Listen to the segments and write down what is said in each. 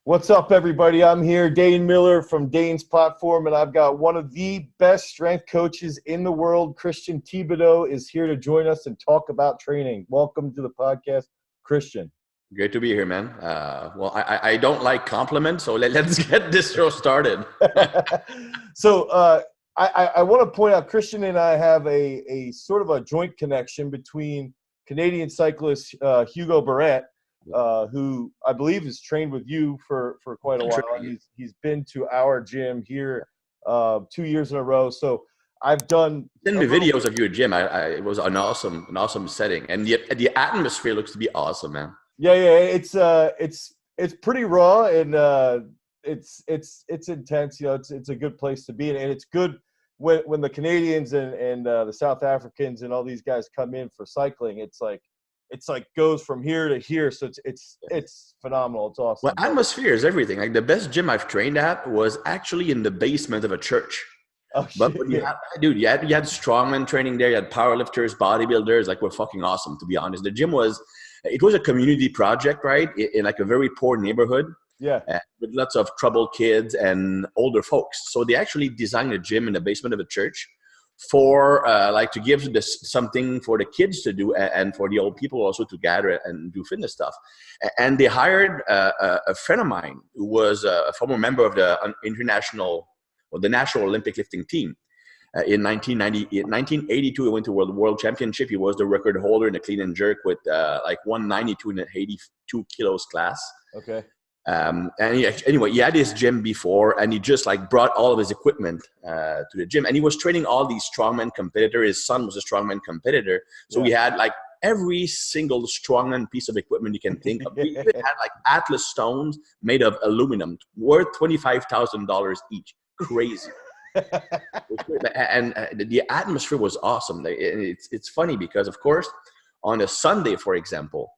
What's up, everybody? I'm here, Dane Miller from Dane's Platform, and I've got one of the best strength coaches in the world. Christian Thibaudeau is here to join us and talk about training. Welcome to the podcast, Christian. Great to be here, man. Well, I don't like compliments, so let's get this show started. So I want to point out, Christian and I have a sort of a joint connection between Canadian cyclist Hugo Barrett, who I believe has trained with you for quite a while. He's been to our gym here 2 years in a row. So I've done. Send me videos of your gym. It was an awesome setting, and the atmosphere looks to be awesome, man. Yeah, it's pretty raw, and it's intense. You know, it's a good place to be, and it's good when the Canadians and the South Africans and all these guys come in for cycling. It's like goes from here to here, so it's phenomenal. It's awesome. Well, atmosphere is everything. Like the best gym I've trained at was actually in the basement of a church. Oh, but shit, you had strongman training there. You had powerlifters, bodybuilders. Like, we're fucking awesome, to be honest. The gym was a community project, right? In like a very poor neighborhood. Yeah. With lots of troubled kids and older folks. So they actually designed a gym in the basement of a church for to give something for the kids to do and for the old people also to gather and do fitness stuff. And they hired a friend of mine who was a former member of the the National Olympic lifting team. In 1982, he went to World Championship. He was the record holder in the clean and jerk with 192 in an 82 kilos class. Okay. And he had his gym before, and he just brought all of his equipment to the gym, and he was training all these strongman competitors. His son was a strongman competitor, so we had every single strongman piece of equipment you can think of. We even had Atlas stones made of aluminum worth $25,000 each. Crazy. And the atmosphere was awesome. It's funny because, of course, on a Sunday, for example,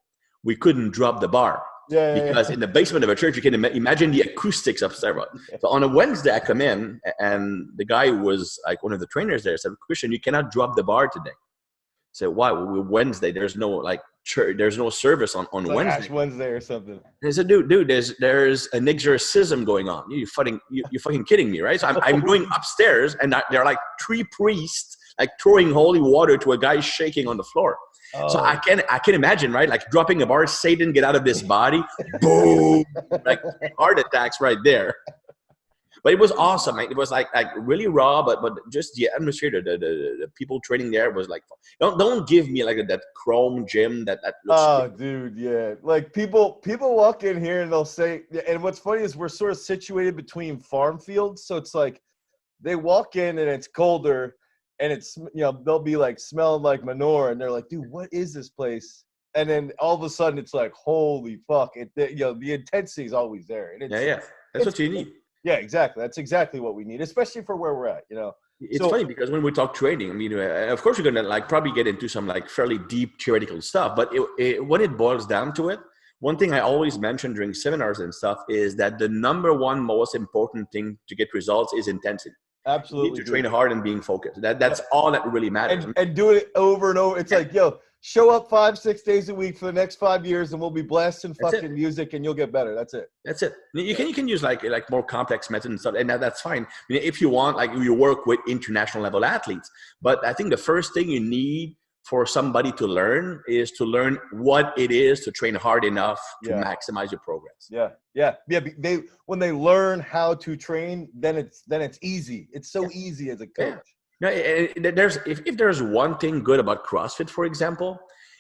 we couldn't drop the bar. Because in the basement of a church, you can imagine the acoustics upstairs. So on a Wednesday, I come in, and the guy who was one of the trainers there said, "Christian, you cannot drop the bar today." I said, "Why? Well, Wednesday, there's no church, there's no service on Wednesday." Ash Wednesday or something. And I said, "Dude, there's an exorcism going on. You're fucking kidding me, right?" So I'm going upstairs, and there are 3 priests throwing holy water to a guy shaking on the floor. Oh. So I can imagine, right? Dropping a bar, Satan, get out of this body, boom, heart attacks right there. But it was awesome. It was really raw, but just the atmosphere, the people training there was don't give me that chrome gym that looks dude, yeah. People walk in here and they'll say, and what's funny is we're sort of situated between farm fields, so it's they walk in and it's colder. And it's, they'll be smelling like manure, and they're like, "Dude, what is this place?" And then all of a sudden it's holy fuck. The intensity is always there. And that's what you need. Yeah, exactly. That's exactly what we need, especially for where we're at, It's funny because when we talk training, I mean, of course, we're going to probably get into some fairly deep theoretical stuff, but when it boils down to it, one thing I always mention during seminars and stuff is that the number one most important thing to get results is intensity. Absolutely. You need to train hard and being focused. That's all that really matters. And do it over and over. It's show up 5-6 days a week for the next 5 years, and we'll be blasting fucking music, and you'll get better. That's it. That's it. You can use more complex methods and stuff, and that's fine. I mean, if you want, you work with international level athletes. But I think the first thing you need for somebody to learn is to learn what it is to train hard enough to maximize your progress. Yeah. When they learn how to train, then it's easy. It's so easy as a coach. No, if there's one thing good about CrossFit, for example,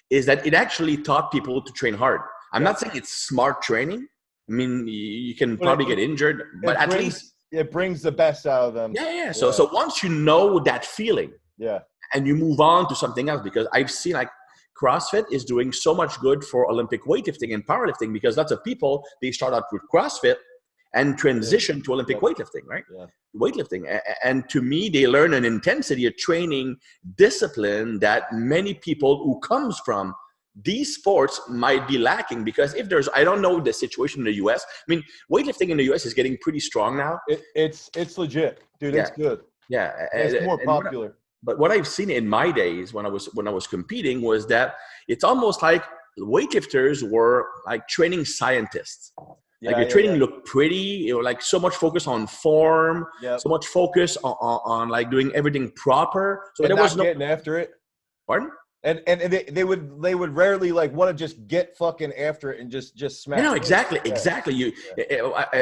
is that it actually taught people to train hard. I'm not saying it's smart training. I mean, you can probably get injured, but at least it brings the best out of them. Yeah. So once you know that feeling, and you move on to something else, because I've seen CrossFit is doing so much good for Olympic weightlifting and powerlifting, because lots of people, they start out with CrossFit and transition to Olympic weightlifting, right? Yeah. Weightlifting. And to me, they learn an intensity, a training discipline that many people who comes from these sports might be lacking, because I don't know the situation in the US. I mean, weightlifting in the US is getting pretty strong now. It's legit, dude. It's good. Yeah. It's more popular. But what I've seen in my days when I was competing was that it's almost like weightlifters were like training scientists. Like your training looked pretty, you know, like so much focus on form, so much focus on like doing everything proper. So and there was no getting after it. Pardon? And they would rarely like want to just get fucking after it and just smash. No, exactly. You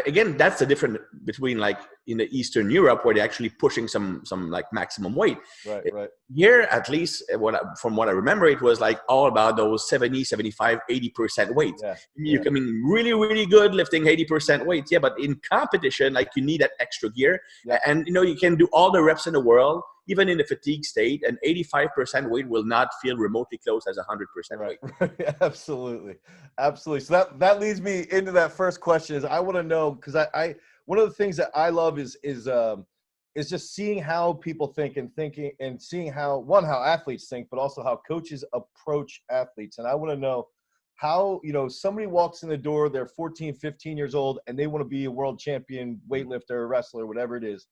again, that's the difference between like in the Eastern Europe where they're actually pushing some like maximum weight. Right. Here, at least from what I remember, it was like all about those 70, 75, 80% weights. You're coming really, really good lifting 80% weights. Yeah, but in competition, like you need that extra gear. And you know, you can do all the reps in the world, even in the fatigue state, and 85% weight will not feel remotely close as 100% weight. Absolutely. So that leads me into that first question. Is I want to know, because I one of the things that I love is just seeing how people think and seeing how athletes think, but also how coaches approach athletes. And I want to know how, you know, somebody walks in the door, they're 14, 15 years old, and they want to be a world champion weightlifter, wrestler, whatever it is.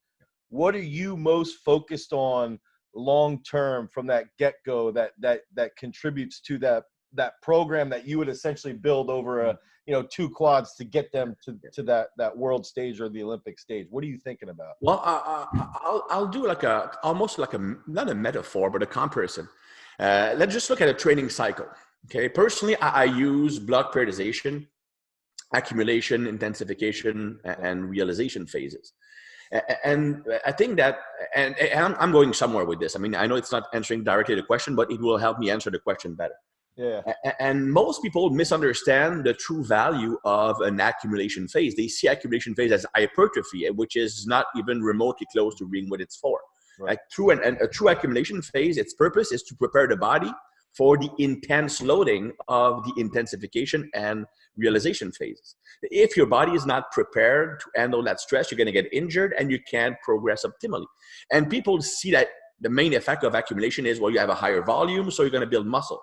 What are you most focused on long term from that get-go that contributes to that program that you would essentially build over 2 quads to get them to that world stage or the Olympic stage? What are you thinking about? Well, I'll do like almost like not a metaphor, but a comparison. Let's just look at a training cycle. Okay, personally, I use block periodization, accumulation, intensification, and realization phases. And I think that, and I'm going somewhere with this. I mean, I know it's not answering directly the question, but it will help me answer the question better. Yeah. And most people misunderstand the true value of an accumulation phase. They see accumulation phase as hypertrophy, which is not even remotely close to being what it's for. Right. Like a true accumulation phase, its purpose is to prepare the body for the intense loading of the intensification and realization phases. If your body is not prepared to handle that stress, you're going to get injured and you can't progress optimally. And people see that the main effect of accumulation is, well, you have a higher volume, so you're going to build muscle.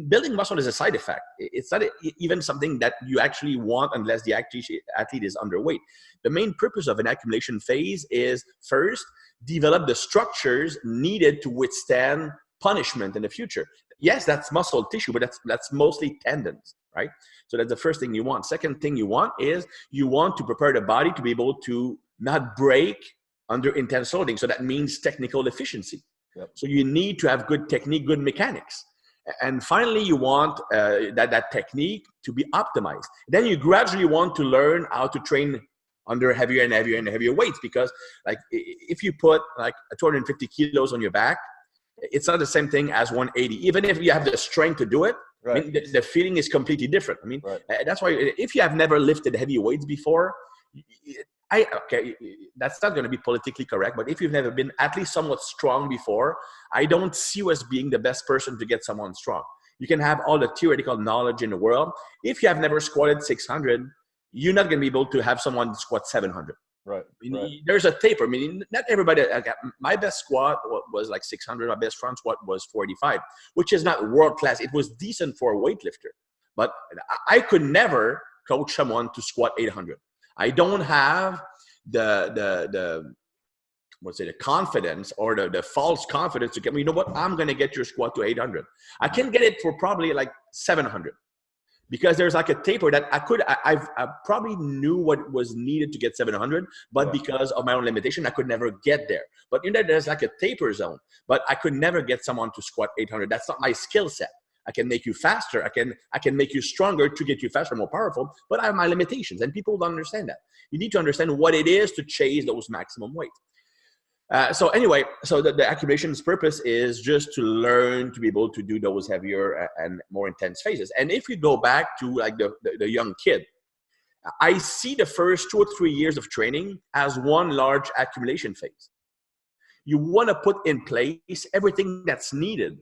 Building muscle is a side effect. It's not even something that you actually want unless the athlete is underweight. The main purpose of an accumulation phase is, first, develop the structures needed to withstand punishment in the future. Yes, that's muscle tissue, but that's mostly tendons, right? So that's the first thing you want. Second thing you want is you want to prepare the body to be able to not break under intense loading. So that means technical efficiency. Yep. So you need to have good technique, good mechanics. And finally, you want that technique to be optimized. Then you gradually want to learn how to train under heavier and heavier and heavier weights, because like if you put like 250 kilos on your back, it's not the same thing as 180. Even if you have the strength to do it, right. I mean, the feeling is completely different. I mean, right. That's why if you have never lifted heavy weights before, that's not going to be politically correct, but if you've never been at least somewhat strong before, I don't see you as being the best person to get someone strong. You can have all the theoretical knowledge in the world. If you have never squatted 600, you're not going to be able to have someone squat 700. Right. I mean, there's a taper. I mean, not everybody. My best squat was like 600. My best front squat was 45, which is not world class. It was decent for a weightlifter, but I could never coach someone to squat 800. I don't have the confidence or the false confidence to get me. You know what? I'm going to get your squat to 800. I can get it for probably like 700. Because there's like a taper that I probably knew what was needed to get 700, but because of my own limitation, I could never get there. But in there, there's like a taper zone, but I could never get someone to squat 800. That's not my skill set. I can make you faster. I can make you stronger to get you faster, more powerful, but I have my limitations, and people don't understand that. You need to understand what it is to chase those maximum weights. So anyway, so the accumulation's purpose is just to learn to be able to do those heavier and more intense phases. And if you go back to like the young kid, I see the first 2 or 3 years of training as one large accumulation phase. You want to put in place everything that's needed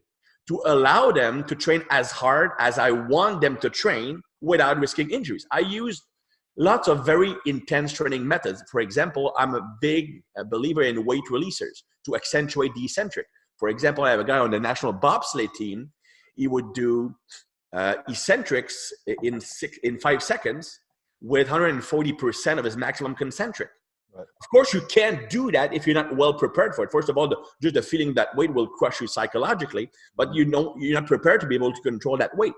to allow them to train as hard as I want them to train without risking injuries. I use lots of very intense training methods. For example, I'm a big believer in weight releasers to accentuate the eccentric. For example, I have a guy on the national bobsleigh team. He would do eccentrics in 5 seconds with 140% of his maximum concentric. Right. Of course, you can't do that if you're not well prepared for it. First of all, just the feeling that weight will crush you psychologically, but you're not prepared to be able to control that weight.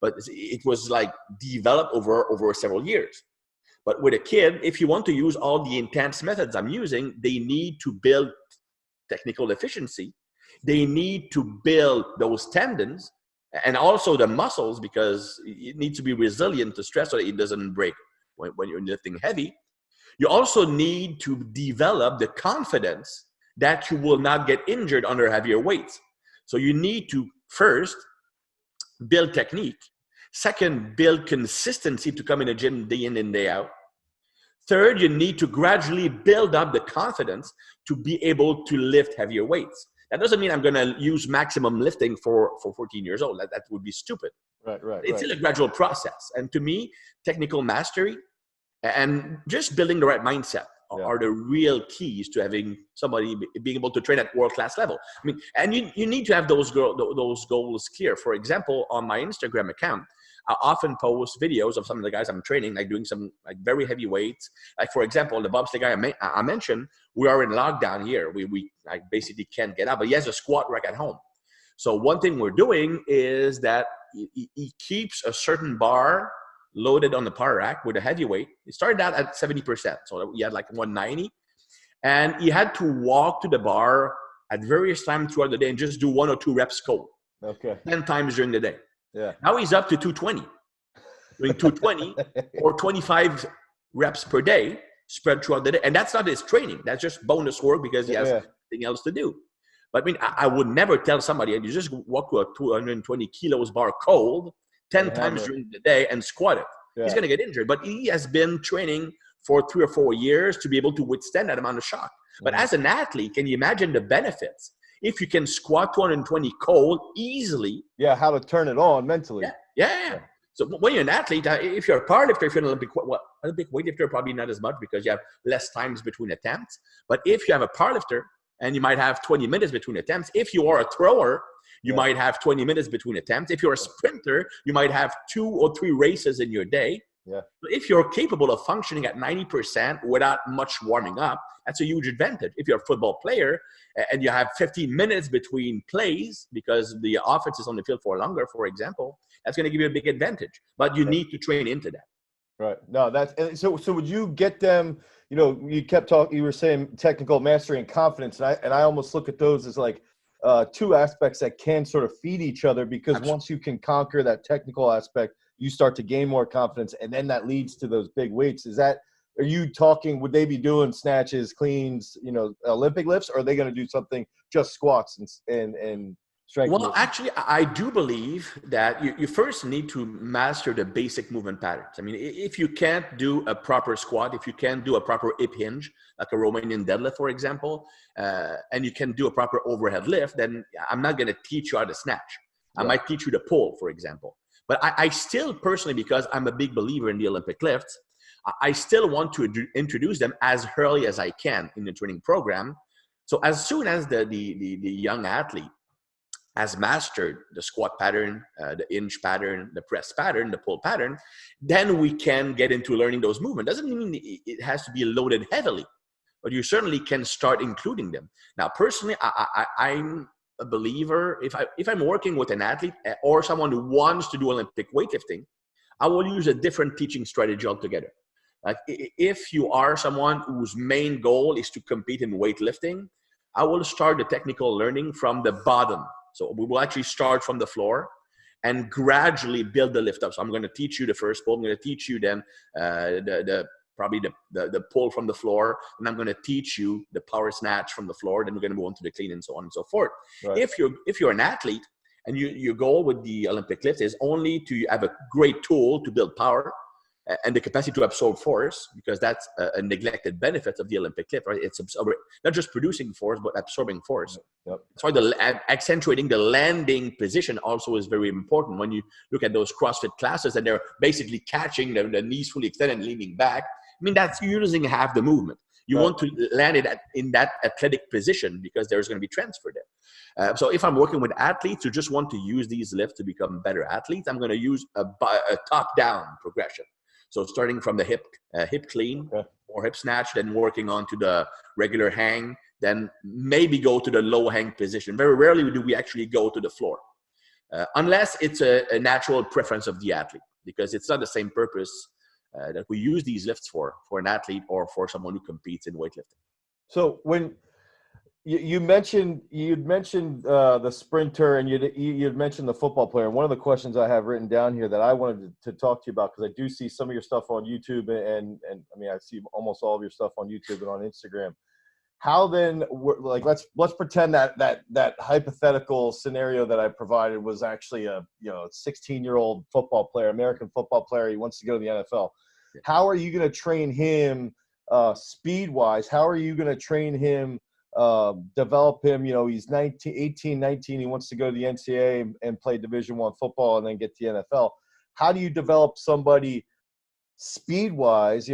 but it was like developed over several years. But with a kid, if you want to use all the intense methods I'm using, they need to build technical efficiency. They need to build those tendons and also the muscles, because it needs to be resilient to stress so that it doesn't break when you're lifting heavy. You also need to develop the confidence that you will not get injured under heavier weights. So you need to first build technique. Second, build consistency to come in a gym day in and day out. Third, you need to gradually build up the confidence to be able to lift heavier weights. That doesn't mean I'm going to use maximum lifting for 14 years old. That would be stupid. Right. It's still a gradual process. And to me, technical mastery and just building the right mindset are the real keys to having somebody being able to train at world-class level. I mean, and you need to have those goals clear. For example, on my Instagram account, I often post videos of some of the guys I'm training, like doing some like very heavy weights. Like for example, the bobsleigh guy I mentioned, we are in lockdown here. We like basically can't get out, but he has a squat rack at home. So one thing we're doing is that he keeps a certain bar loaded on the power rack with a heavy weight. He started out at 70%, so he had like 190, and he had to walk to the bar at various times throughout the day and just do 1 or 2 reps cold. Okay. 10 times during the day. Yeah. Now he's up to 220, doing 220 or 25 reps per day spread throughout the day. And that's not his training. That's just bonus work because he has nothing else to do. But I mean, I would never tell somebody, and you just walk to a 220 kilos bar cold 10 times during the day and squat it. Yeah. He's going to get injured. But he has been training for 3 or 4 years to be able to withstand that amount of shock. But as an athlete, can you imagine the benefits? If you can squat 220 cold easily. Yeah, how to turn it on mentally. Yeah. So when you're an athlete, if you're a powerlifter, if you're an Olympic weightlifter, probably not as much because you have less times between attempts. But if you have a powerlifter, and you might have 20 minutes between attempts. If you are a thrower, you might have 20 minutes between attempts. If you're a sprinter, you might have 2 or 3 races in your day. Yeah. But if you're capable of functioning at 90% without much warming up, that's a huge advantage. If you're a football player and you have 15 minutes between plays because the offense is on the field for longer, for example, that's going to give you a big advantage. But you need to train into that. Right. No, that's so would you get them, you know, you were saying technical mastery and confidence. And I almost look at those as like 2 aspects that can sort of feed each other, because Absolutely. Once you can conquer that technical aspect, you start to gain more confidence, and then that leads to those big weights. Are you talking, would they be doing snatches, cleans, you know, Olympic lifts, or are they going to do something just squats and strength? Well, actually, I do believe that you first need to master the basic movement patterns. I mean, if you can't do a proper squat, if you can't do a proper hip hinge, like a Romanian deadlift, for example, and you can do a proper overhead lift, then I'm not going to teach you how to snatch. I might teach you to pull, for example. But I still personally, because I'm a big believer in the Olympic lifts, I still want to introduce them as early as I can in the training program. So as soon as the young athlete has mastered the squat pattern, the hinge pattern, the press pattern, the pull pattern, then we can get into learning those movements. Doesn't mean it has to be loaded heavily, but you certainly can start including them. Now, personally, I'm a believer, if I'm working with an athlete or someone who wants to do Olympic weightlifting, I will use a different teaching strategy altogether. Like if you are someone whose main goal is to compete in weightlifting, I will start the technical learning from the bottom. So we will actually start from the floor and gradually build the lift up. So I'm going to teach you the first pull. I'm going to teach you then probably the pull from the floor, and I'm going to teach you the power snatch from the floor. Then we're going to move on to the clean and so on and so forth. Right. If you're an athlete and your goal with the Olympic lift is only to have a great tool to build power and the capacity to absorb force, because that's a neglected benefit of the Olympic lift, right? It's not just producing force, but absorbing force. Yep. So accentuating the landing position also is very important. When you look at those CrossFit classes and they're basically catching the knees fully extended and leaning back, I mean, that's using half the movement. You want to land it in that athletic position because there's going to be transfer there. So if I'm working with athletes who just want to use these lifts to become better athletes, I'm going to use a top-down progression. So starting from the hip clean or hip snatch, then working on to the regular hang, then maybe go to the low hang position. Very rarely do we actually go to the floor. unless it's a natural preference of the athlete, because it's not the same purpose that we use these lifts for an athlete or for someone who competes in weightlifting. So when you'd mentioned the sprinter, and you'd mentioned the football player. And one of the questions I have written down here that I wanted to talk to you about, because I do see some of your stuff on YouTube, and I mean, I see almost all of your stuff on YouTube and on Instagram. How then, like, let's pretend that hypothetical scenario that I provided was actually a 16-year-old football player, American football player. He wants to go to the NFL. How are you going to train him speed wise? How are you going to train him, develop him? He's 18, 19. He wants to go to the NCAA and play Division I football and then get to the NFL. How do you develop somebody speed wise,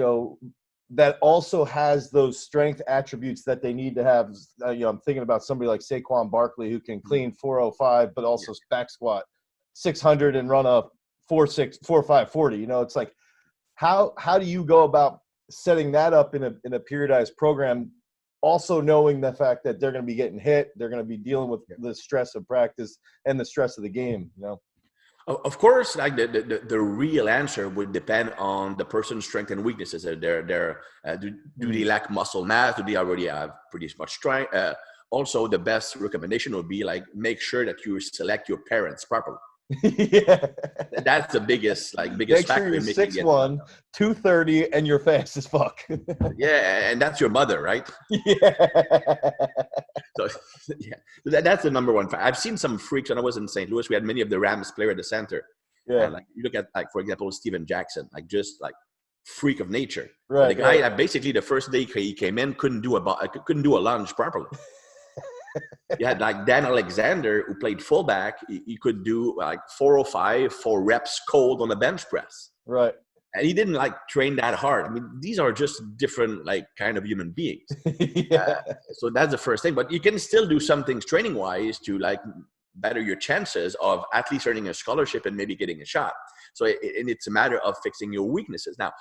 that also has those strength attributes that they need to have? I'm thinking about somebody like Saquon Barkley, who can clean 405, but also back squat 600 and run a 4.5 40. It's like, how do you go about setting that up in a periodized program, also knowing the fact that they're going to be getting hit, they're going to be dealing with the stress of practice and the stress of the game, Of course, like the real answer would depend on the person's strength and weaknesses. Do they lack muscle mass? Do they already have pretty much strength? Also, the best recommendation would be like, make sure that you select your parents properly. Yeah, that's the biggest factor. Make sure you're 6'1", 230, and you're fast as fuck. Yeah, and that's your mother, right? Yeah. So yeah, that's the number one fact. I've seen some freaks. When I was in St. Louis, we had many of the Rams player at the center. Yeah, and like you look at, like, for example, Steven Jackson, like just like freak of nature. Right. The guy basically the first day he came in couldn't do a lunge properly. You had like Dan Alexander, who played fullback. He could do like 405, 4 reps cold on a bench press. Right. And he didn't like train that hard. I mean, these are just different like kind of human beings. Yeah. So that's the first thing. But you can still do some things training wise to like better your chances of at least earning a scholarship and maybe getting a shot. So it's a matter of fixing your weaknesses. Now,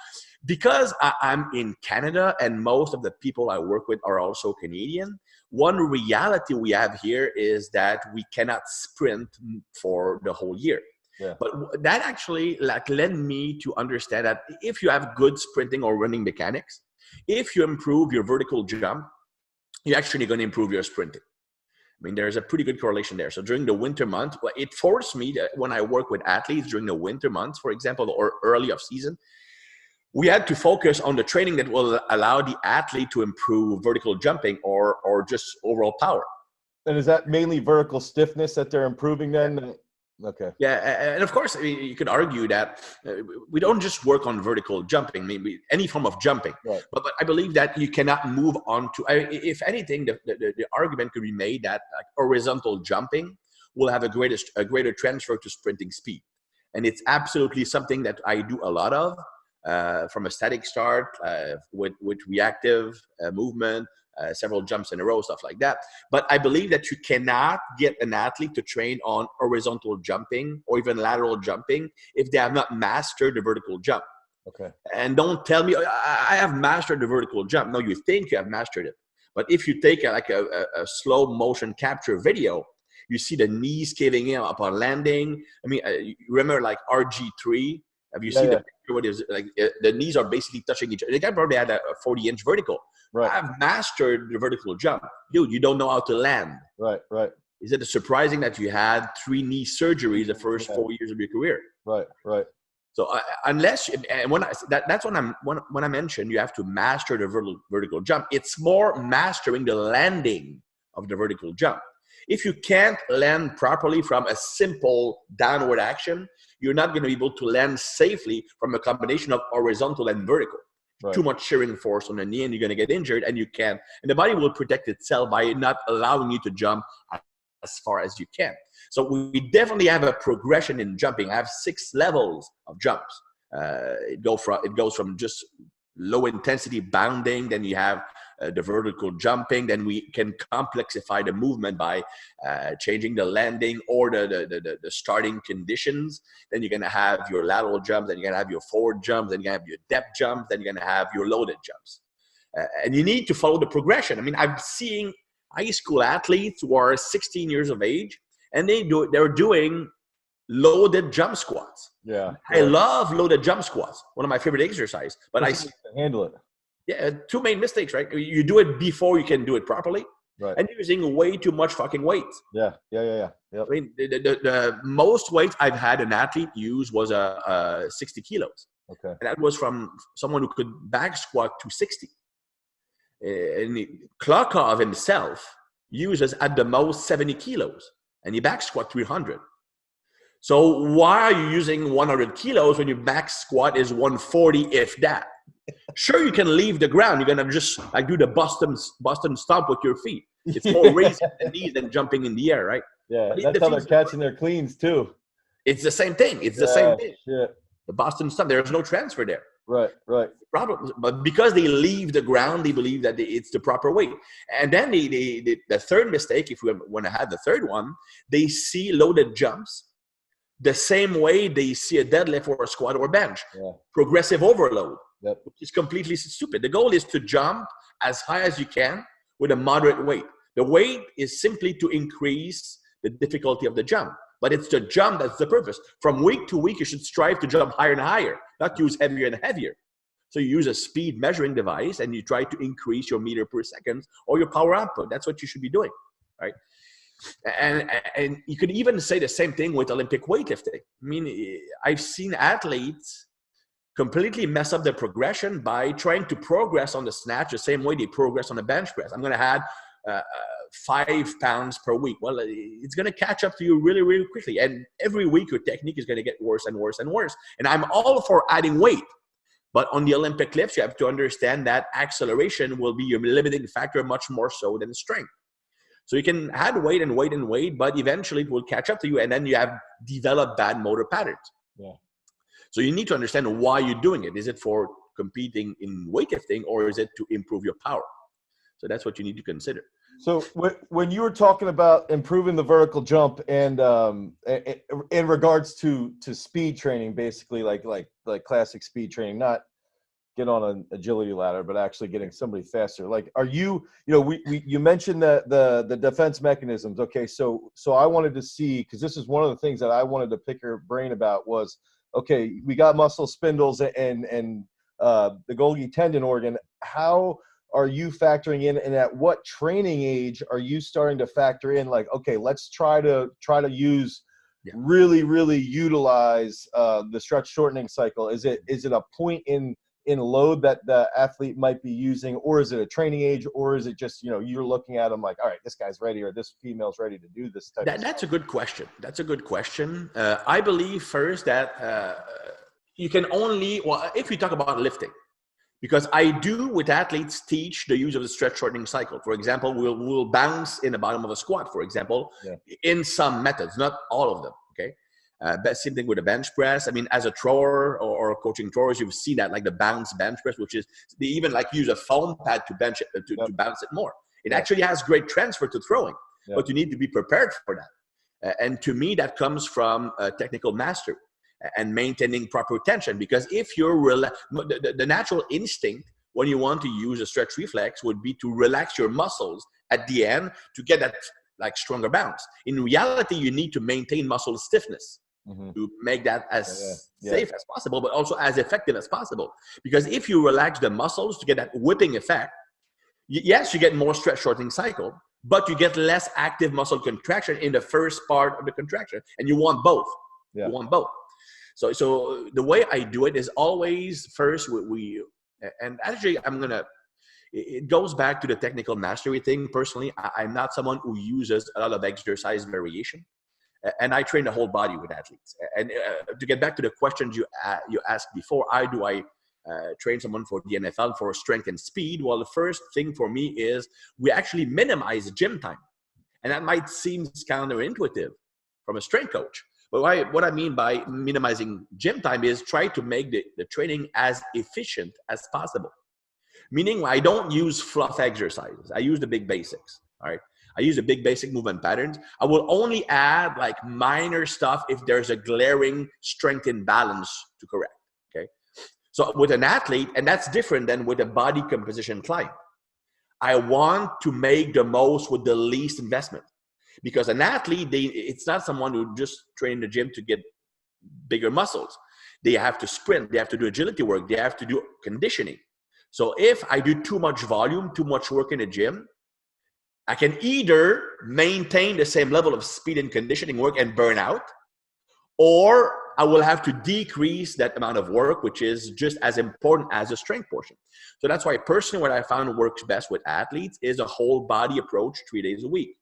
because I'm in Canada and most of the people I work with are also Canadian, one reality we have here is that we cannot sprint for the whole year. Yeah. But that actually like led me to understand that if you have good sprinting or running mechanics, if you improve your vertical jump, you're actually going to improve your sprinting. I mean, there's a pretty good correlation there. So during the winter month, it forced me to, when I work with athletes during the winter months, for example, or early off season, we had to focus on the training that will allow the athlete to improve vertical jumping or just overall power. And is that mainly vertical stiffness that they're improving then? Okay. Yeah, and of course, I mean, you could argue that we don't just work on vertical jumping, maybe any form of jumping. Right. But I believe that you cannot move on to, if anything, the argument could be made that like, horizontal jumping will have a greater transfer to sprinting speed. And it's absolutely something that I do a lot of from a static start with reactive movement. Several jumps in a row, stuff like that. But I believe that you cannot get an athlete to train on horizontal jumping or even lateral jumping if they have not mastered the vertical jump. Okay. And don't tell me, I have mastered the vertical jump. No, you think you have mastered it. But if you take a slow motion capture video, you see the knees caving in upon landing. I mean, you remember like RG3? Have you seen the picture? What is like the knees are basically touching each other. The guy probably had a 40-inch vertical. Right. I've mastered the vertical jump. Dude, you don't know how to land. Right. Is it surprising that you had 3 knee surgeries the first 4 years of your career? Right. So unless, and that's when I mentioned you have to master the vertical jump. It's more mastering the landing of the vertical jump. If you can't land properly from a simple downward action, you're not going to be able to land safely from a combination of horizontal and vertical. Right. Too much shearing force on the knee and you're going to get injured, and you can't. And the body will protect itself by not allowing you to jump as far as you can. So we definitely have a progression in jumping. I have 6 levels of jumps. It goes from just low intensity bounding, then you have the vertical jumping, then we can complexify the movement by changing the landing or the starting conditions. Then you're going to have your lateral jumps, then you're going to have your forward jumps, then you're going to have your depth jumps, then you're going to have your loaded jumps. And you need to follow the progression. I mean, I'm seeing high school athletes who are 16 years of age, and they're doing loaded jump squats. Yeah. I love loaded jump squats. One of my favorite exercises. But I handle it. Yeah, two main mistakes, right? You do it before you can do it properly, right? And using way too much fucking weight. Yeah. Yep. I mean, the most weight I've had an athlete use was 60 kilos. Okay. And that was from someone who could back squat to 60. And Klokov himself uses at the most 70 kilos, and he back squat 300. So why are you using 100 kilos when your back squat is 140, if that? Sure, you can leave the ground. You're gonna just like do the Boston stomp with your feet. It's more raising the knees than jumping in the air, right? Yeah, that's how they're catching their cleans too. It's the same thing. It's the same thing. Shit. The Boston stomp. There's no transfer there. Right. Problem, but because they leave the ground, they believe that it's the proper weight. And then the third mistake, if we want to have the third one, they see loaded jumps the same way they see a deadlift or a squat or bench. Yeah. Progressive overload. Yep. Which is completely stupid. The goal is to jump as high as you can with a moderate weight. The weight is simply to increase the difficulty of the jump, but it's the jump that's the purpose. From week to week, you should strive to jump higher and higher, not use heavier and heavier. So you use a speed measuring device and you try to increase your meter per second or your power output. That's what you should be doing, right? And you could even say the same thing with Olympic weightlifting. I mean, I've seen athletes completely mess up their progression by trying to progress on the snatch the same way they progress on the bench press. I'm going to add 5 pounds per week. Well, it's going to catch up to you really, really quickly. And every week, your technique is going to get worse and worse and worse. And I'm all for adding weight. But on the Olympic lifts, you have to understand that acceleration will be your limiting factor much more so than strength. So you can add weight and weight and weight, but eventually it will catch up to you. And then you have developed bad motor patterns. Yeah. So you need to understand why you're doing it. Is it for competing in weightlifting or is it to improve your power? So that's what you need to consider. So when you were talking about improving the vertical jump and in regards to speed training, basically like classic speed training, not get on an agility ladder, but actually getting somebody faster. Like, are you you mentioned the defense mechanisms. Okay. So I wanted to see, because this is one of the things that I wanted to pick your brain about was, okay, we got muscle spindles and the Golgi tendon organ. How are you factoring in, and at what training age are you starting to factor in? Like, okay, let's try to use really utilize the stretch shortening cycle. Is it a point in load that the athlete might be using, or is it a training age, or is it just you're looking at them like, all right, this guy's ready or this female's ready to do this type of stuff? That's a good question. That's a good question. I believe first that you can only, if we talk about lifting, because I do with athletes teach the use of the stretch shortening cycle. For example, we'll bounce in the bottom of a squat, for example, in some methods, not all of them. Okay. Same thing with a bench press. I mean, as a thrower or coaching throwers, you've seen that, like the bounce bench press, which is they even like use a foam pad to bench it, to bounce it more. It actually has great transfer to throwing, but you need to be prepared for that. And to me, that comes from technical mastery and maintaining proper tension. Because if you're the natural instinct when you want to use a stretch reflex would be to relax your muscles at the end to get that like stronger bounce. In reality, you need to maintain muscle stiffness to make that as safe as possible, but also as effective as possible. Because if you relax the muscles to get that whipping effect, yes, you get more stretch shortening cycle, but you get less active muscle contraction in the first part of the contraction, and you want both. You want both. So the way I do it is always first and actually it goes back to the technical mastery thing. Personally, I'm not someone who uses a lot of exercise variation, and I train the whole body with athletes. And to get back to the questions you asked before, how do I train someone for the NFL for strength and speed? Well, the first thing for me is we actually minimize gym time, and that might seem counterintuitive from a strength coach. But what I mean by minimizing gym time is try to make the training as efficient as possible. Meaning I don't use fluff exercises. I use the big basics, all right? I use the big basic movement patterns. I will only add like minor stuff if there's a glaring strength imbalance to correct, okay? So with an athlete, and that's different than with a body composition client, I want to make the most with the least investment. Because an athlete, it's not someone who just train in the gym to get bigger muscles. They have to sprint, they have to do agility work, they have to do conditioning. So if I do too much volume, too much work in the gym, I can either maintain the same level of speed and conditioning work and burn out, or I will have to decrease that amount of work, which is just as important as the strength portion. So that's why personally what I found works best with athletes is a whole body approach 3 days a week.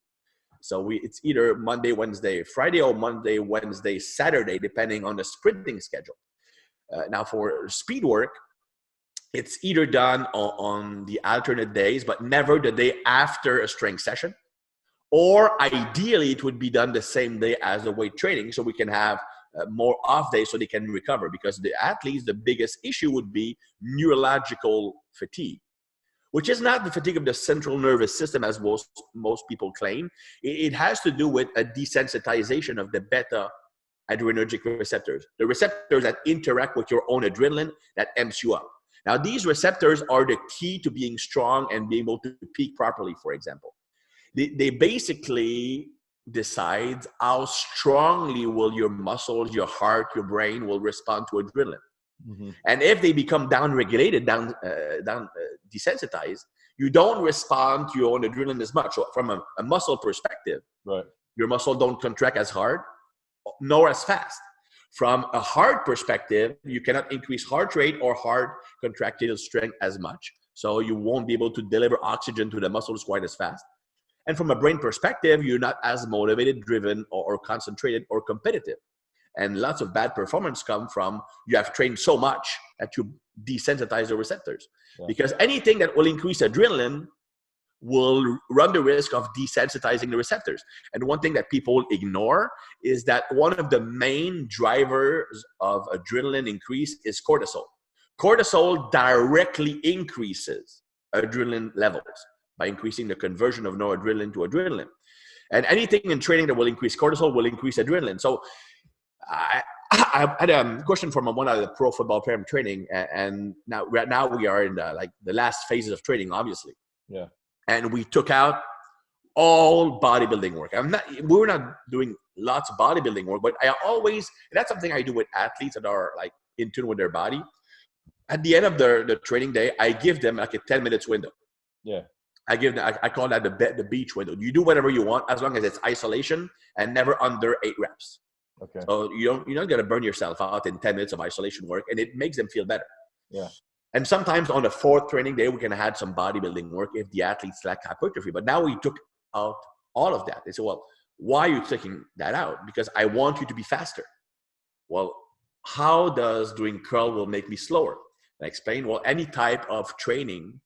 So it's either Monday, Wednesday, Friday, or Monday, Wednesday, Saturday, depending on the sprinting schedule. Now for speed work, it's either done on the alternate days, but never the day after a strength session. Or ideally, it would be done the same day as the weight training, so we can have more off days so they can recover. Because the athletes, the biggest issue would be neurological fatigue, which is not the fatigue of the central nervous system as most people claim. It has to do with a desensitization of the beta adrenergic receptors, the receptors that interact with your own adrenaline that amps you up. Now, these receptors are the key to being strong and being able to peak properly, for example. They basically decide how strongly will your muscles, your heart, your brain will respond to adrenaline. Mm-hmm. And if they become down-regulated, desensitized, you don't respond to your own adrenaline as much. So from a muscle perspective, right, your muscle don't contract as hard, nor as fast. From a heart perspective, you cannot increase heart rate or heart contractile strength as much. So you won't be able to deliver oxygen to the muscles quite as fast. And from a brain perspective, you're not as motivated, driven, or concentrated or competitive. And lots of bad performance come from you have trained so much that you desensitize the receptors. Yeah. Because anything that will increase adrenaline will run the risk of desensitizing the receptors. And one thing that people ignore is that one of the main drivers of adrenaline increase is cortisol. Cortisol directly increases adrenaline levels by increasing the conversion of noradrenaline to adrenaline. And anything in training that will increase cortisol will increase adrenaline. So I had a question from one of the pro football player I'm training, and right now we are in the last phases of training, obviously. Yeah. And we took out all bodybuilding work. We were not doing lots of bodybuilding work, but that's something I do with athletes that are like in tune with their body. At the end of the training day, I give them like a 10 minutes window. Yeah. I call that the beach window. You do whatever you want as long as it's isolation and never under 8 reps. Okay. So you're not going to burn yourself out in 10 minutes of isolation work, and it makes them feel better. Yeah. And sometimes on the 4th training day, we can add some bodybuilding work if the athletes lack hypertrophy. But now we took out all of that. They said, well, why are you taking that out? Because I want you to be faster. Well, how does doing curl will make me slower? And I explained, well, any type of training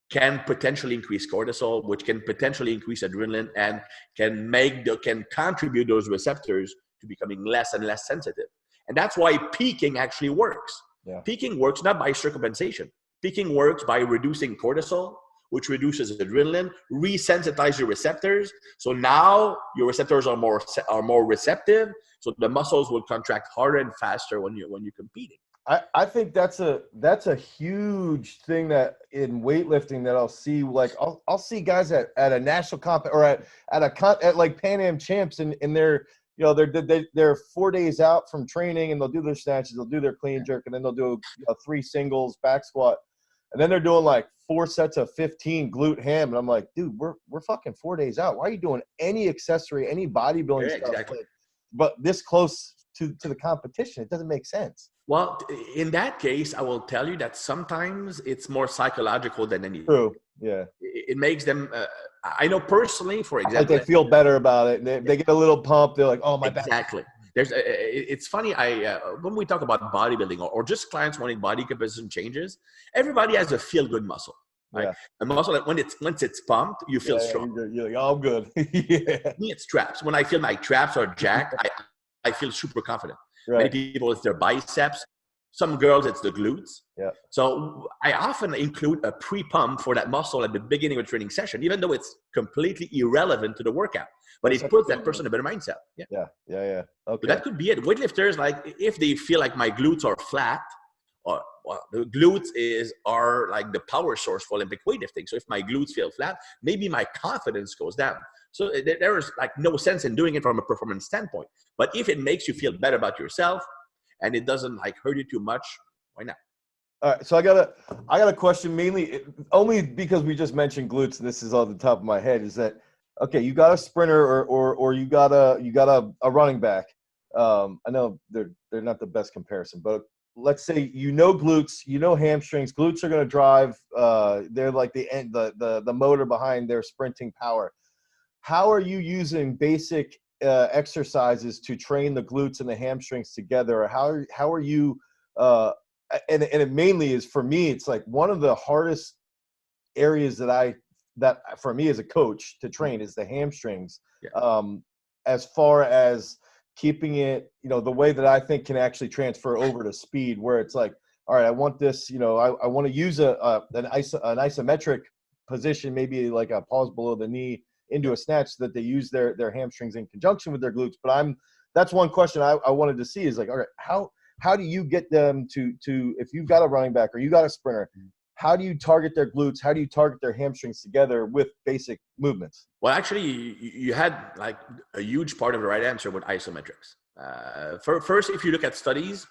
can potentially increase cortisol, which can potentially increase adrenaline and can contribute those receptors to becoming less and less sensitive. And that's why peaking actually works. Yeah. Peaking works not by circumvention. Peaking works by reducing cortisol, which reduces adrenaline, resensitize your receptors. So now your receptors are more receptive. So the muscles will contract harder and faster when you're competing. I think that's a huge thing that in weightlifting that I'll see. Like I'll see guys at a national comp or at like Pan Am champs, and they're they're 4 days out from training, and they'll do their snatches, they'll do their clean jerk, and then they'll do 3 singles back squat, and then they're doing like 4 sets of 15 glute ham, and I'm like, dude, we're fucking 4 days out. Why are you doing any accessory, any bodybuilding stuff, exactly, but this close to the competition? It doesn't make sense. Well, in that case, I will tell you that sometimes it's more psychological than anything. True. Yeah. It makes them. I know personally, for example, they feel better about it. They get a little pump. They're like, "Oh my back." Exactly. It's funny. When we talk about bodybuilding or just clients wanting body composition changes, everybody has a feel-good muscle. Right? Yeah. A muscle that once it's pumped, you feel strong. You're like, "Oh, I'm good." Yeah. Me, it's traps. When I feel my traps are jacked, I feel super confident. Right. Many people, it's their biceps. Some girls, it's the glutes. Yeah. So I often include a pre-pump for that muscle at the beginning of a training session, even though it's completely irrelevant to the workout. But it puts that person in a better mindset. Yeah. Okay. So that could be it. Weightlifters, like if they feel like my glutes are flat well, the glutes are like the power source for Olympic weightlifting. So if my glutes feel flat, maybe my confidence goes down. So there is like no sense in doing it from a performance standpoint. But if it makes you feel better about yourself and it doesn't like hurt you too much, why not? All right, so I got a question, mainly only because we just mentioned glutes, and this is on the top of my head. Is that okay? You got a sprinter, or you got a running back. I know they're not the best comparison, but let's say glutes, hamstrings. Glutes are going to drive. They're like the motor behind their sprinting power. How are you using basic exercises to train the glutes and the hamstrings together? Or how are you? And it mainly is, for me, it's like one of the hardest areas that for me as a coach to train is the hamstrings. Yeah. As far as keeping it, the way that I think can actually transfer over to speed, where it's like, all right, I want this, I want to use an isometric position, maybe like a pause below the knee into a snatch, so that they use their hamstrings in conjunction with their glutes. But that's one question I wanted to see is like, all right, how do you get them to if you've got a running back or you got a sprinter, how do you target their glutes? How do you target their hamstrings together with basic movements? Well, actually, you had like a huge part of the right answer with isometrics. First, if you look at studies,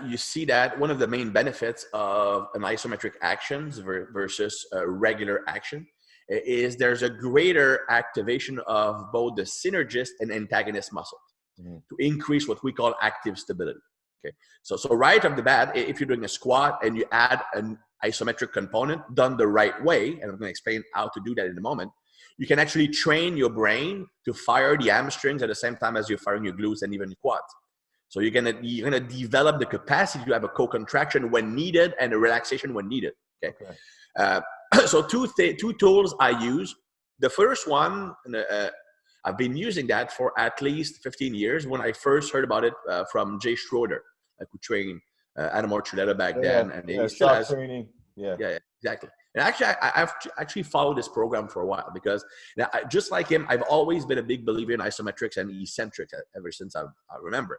you see that one of the main benefits of an isometric actions versus a regular action is there's a greater activation of both the synergist and antagonist muscles to increase what we call active stability. Okay, so right off the bat, if you're doing a squat and you add an isometric component done the right way, and I'm going to explain how to do that in a moment, you can actually train your brain to fire the hamstrings at the same time as you're firing your glutes and even your quads. So you're gonna develop the capacity to have a co-contraction when needed and a relaxation when needed. Okay. So two tools I use. The first one, I've been using that for at least 15 years. When I first heard about it from Jay Schroeder, who trained Animal Truletta back then, and he still has training. Yeah, exactly. And actually, I've actually followed this program for a while because just like him, I've always been a big believer in isometrics and eccentrics ever since I remember.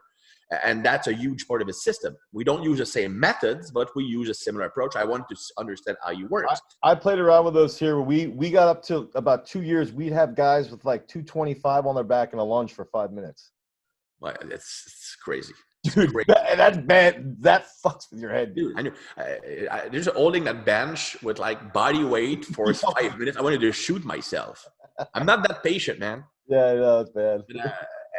And that's a huge part of his system. We don't use the same methods, but we use a similar approach. I want to understand how you work. I played around with those here. We got up to about 2 years. We'd have guys with like 225 on their back and a lunge for 5 minutes. Well, it's crazy. Dude, that's bad. That fucks with your head, dude. I know. There's holding that bench with like body weight for 5 minutes. I wanted to shoot myself. I'm not that patient, man. Yeah, no, it's bad.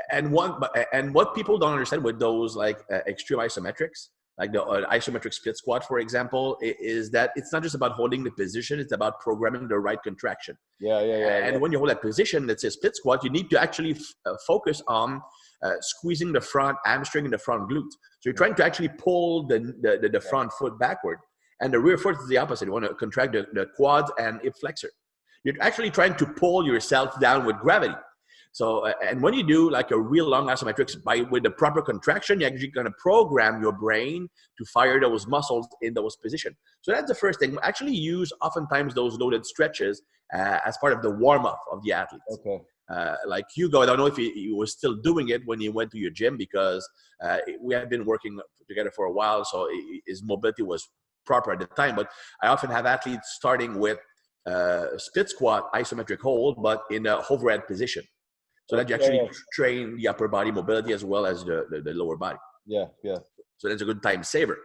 And what people don't understand with those like extreme isometrics, like the isometric split squat, for example, is that it's not just about holding the position; it's about programming the right contraction. And when you hold that position, let's say split squat, you need to actually focus on squeezing the front hamstring and the front glute. So you're trying to actually pull the front foot backward, and the rear foot is the opposite. You want to contract the quads and hip flexor. You're actually trying to pull yourself down with gravity. So, and when you do like a real long isometrics with the proper contraction, you're actually going to program your brain to fire those muscles in those positions. So that's the first thing. We actually use oftentimes those loaded stretches as part of the warm-up of the athletes. Okay. Like Hugo, I don't know if he was still doing it when he went to your gym because we had been working together for a while, so his mobility was proper at the time. But I often have athletes starting with split squat, isometric hold, but in a overhead position. So that you actually train the upper body mobility as well as the lower body. Yeah. So that's a good time saver.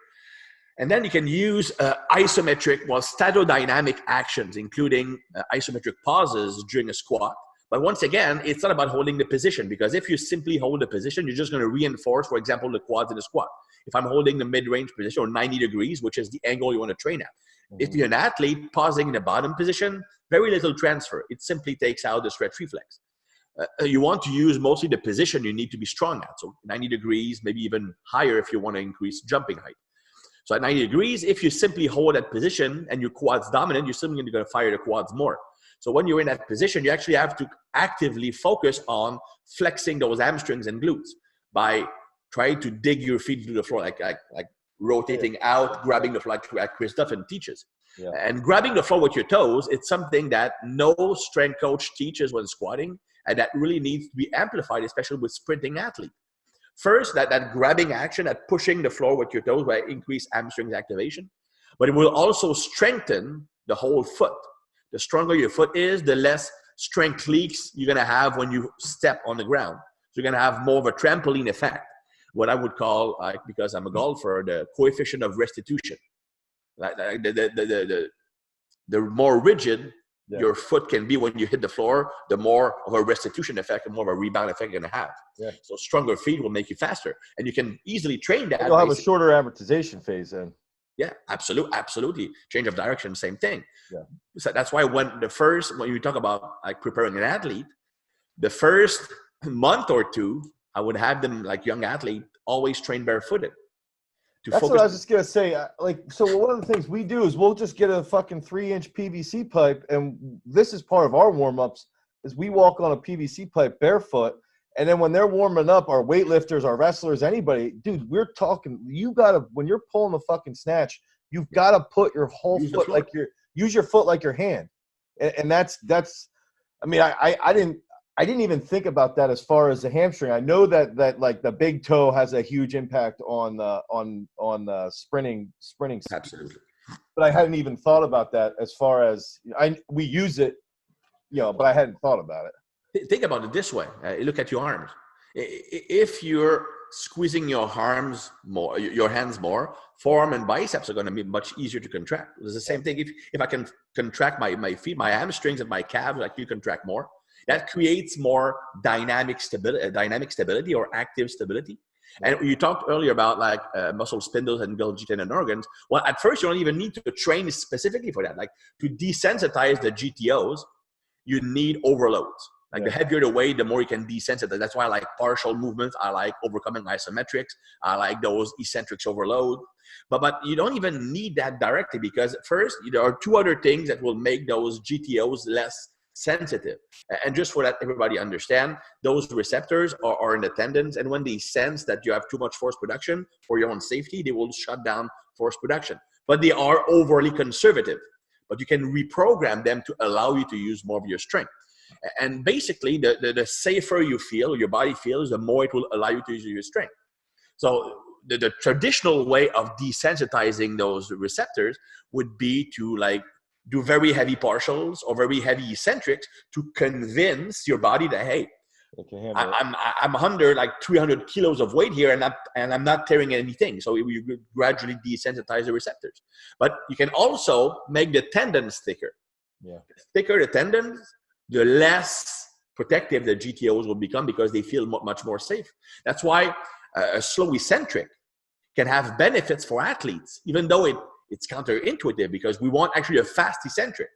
And then you can use isometric, statodynamic actions, including isometric pauses during a squat. But once again, it's not about holding the position, because if you simply hold the position, you're just going to reinforce, for example, the quads in the squat. If I'm holding the mid-range position or 90 degrees, which is the angle you want to train at. If you're an athlete pausing in the bottom position, very little transfer. It simply takes out the stretch reflex. You want to use mostly the position you need to be strong at. So 90 degrees, maybe even higher if you want to increase jumping height. So at 90 degrees, if you simply hold that position and your quad's dominant, you're simply going to fire the quads more. So when you're in that position, you actually have to actively focus on flexing those hamstrings and glutes by trying to dig your feet into the floor, like rotating out, grabbing the floor, like Chris Duffin teaches. Yeah. And grabbing the floor with your toes, it's something that no strength coach teaches when squatting, and that really needs to be amplified, especially with sprinting athletes. First, that grabbing action, that pushing the floor with your toes will increase hamstrings activation, but it will also strengthen the whole foot. The stronger your foot is, the less strength leaks you're going to have when you step on the ground. So you're going to have more of a trampoline effect, what I would call, because I'm a golfer, the coefficient of restitution. The more rigid your foot can be when you hit the floor, the more of a restitution effect and more of a rebound effect you're going to have. Yeah. So stronger feet will make you faster. And you can easily train that. You'll have a shorter amortization phase then. Yeah, absolutely. Change of direction, same thing. Yeah. So that's why when you talk about like preparing an athlete, the first month or two, I would have them, like young athlete, always train barefooted. That's what I was just going to say. So one of the things we do is we'll just get a fucking 3-inch PVC pipe. And this is part of our warm-ups is we walk on a PVC pipe barefoot. And then when they're warming up, our weightlifters, our wrestlers, anybody, dude, we're talking, when you're pulling the fucking snatch, you've got to put your whole foot use your foot like your hand. And that's, I mean, I didn't even think about that as far as the hamstring. I know that like the big toe has a huge impact on sprinting. Absolutely. But I hadn't even thought about that as far as we use it, but I hadn't thought about it. Think about it this way. Look at your arms. If you're squeezing your hands more, forearm and biceps are going to be much easier to contract. It's the same thing. If I can contract my feet, my hamstrings and my calves, like you contract more. That creates more dynamic stability or active stability. And you talked earlier about like muscle spindles and Golgi tendon organs. Well, at first you don't even need to train specifically for that. Like to desensitize the GTOs, you need overloads. Like the heavier the weight, the more you can desensitize. That's why I like partial movements. I like overcoming isometrics. I like those eccentrics overload. But you don't even need that directly because first there are two other things that will make those GTOs less sensitive. And just for that everybody understand, those receptors are in the tendons, and when they sense that you have too much force production for your own safety, they will shut down force production. But they are overly conservative, but you can reprogram them to allow you to use more of your strength. And basically the safer you feel, your body feels, the more it will allow you to use your strength. So the traditional way of desensitizing those receptors would be to like do very heavy partials or very heavy eccentrics to convince your body that, hey, I'm under like 300 kilos of weight here and I'm not tearing anything. So you gradually desensitize the receptors. But you can also make the tendons thicker. Yeah. The thicker the tendons, the less protective the GTOs will become because they feel much more safe. That's why a slow eccentric can have benefits for athletes, even though it's counterintuitive because we want actually a fast eccentric,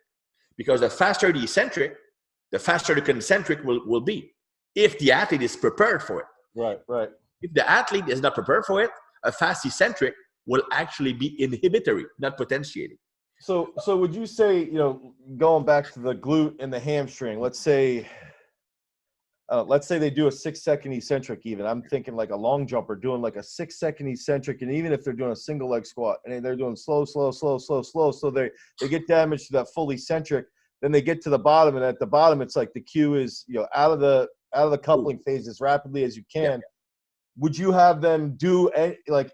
because the faster the eccentric, the faster the concentric will be if the athlete is prepared for it. Right. If the athlete is not prepared for it, a fast eccentric will actually be inhibitory, not potentiating. So would you say, going back to the glute and the hamstring, let's say they do a 6-second eccentric even. I'm thinking like a long jumper doing like a 6-second eccentric, and even if they're doing a single leg squat and they're doing slow, so they get damaged to that full eccentric, then they get to the bottom, and at the bottom it's like the cue is out of the coupling phase as rapidly as you can. Yeah. Would you have them do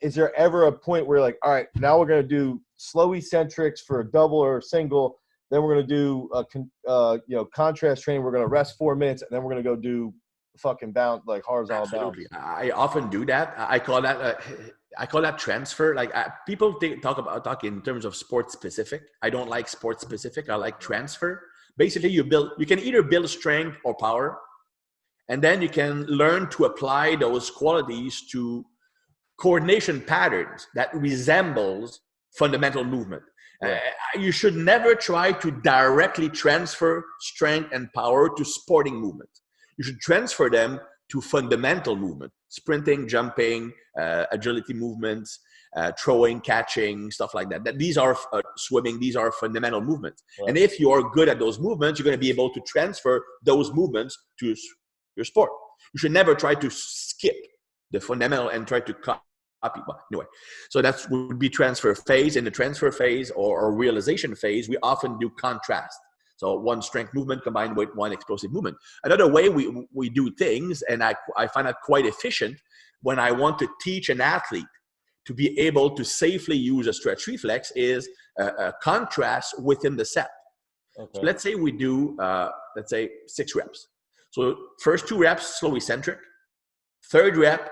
is there ever a point where like, all right, now we're going to do slow eccentrics for a double or a single, then we're going to do contrast training, we're going to rest 4 minutes, and then we're going to go do fucking bound, like horizontal Absolutely. bounce? I often do that. I call that transfer. Like people talk in terms of sports specific. I don't like sports specific. I like transfer. Basically, you can either build strength or power, and then you can learn to apply those qualities to coordination patterns that resembles fundamental movement. You should never try to directly transfer strength and power to sporting movement. You should transfer them to fundamental movement, sprinting, jumping, agility movements, throwing, catching, stuff like that. These are swimming. These are fundamental movements. Right. And if you are good at those movements, you're going to be able to transfer those movements to your sport. You should never try to skip the fundamental and try to copy. Anyway, so that would be transfer phase. In the transfer phase or realization phase, we often do contrast. So one strength movement combined with one explosive movement. Another way we do things, and I find that quite efficient, when I want to teach an athlete to be able to safely use a stretch reflex, is a contrast within the set. Okay. So let's say we do, let's say 6 reps. So first 2 reps, slow eccentric. Third rep,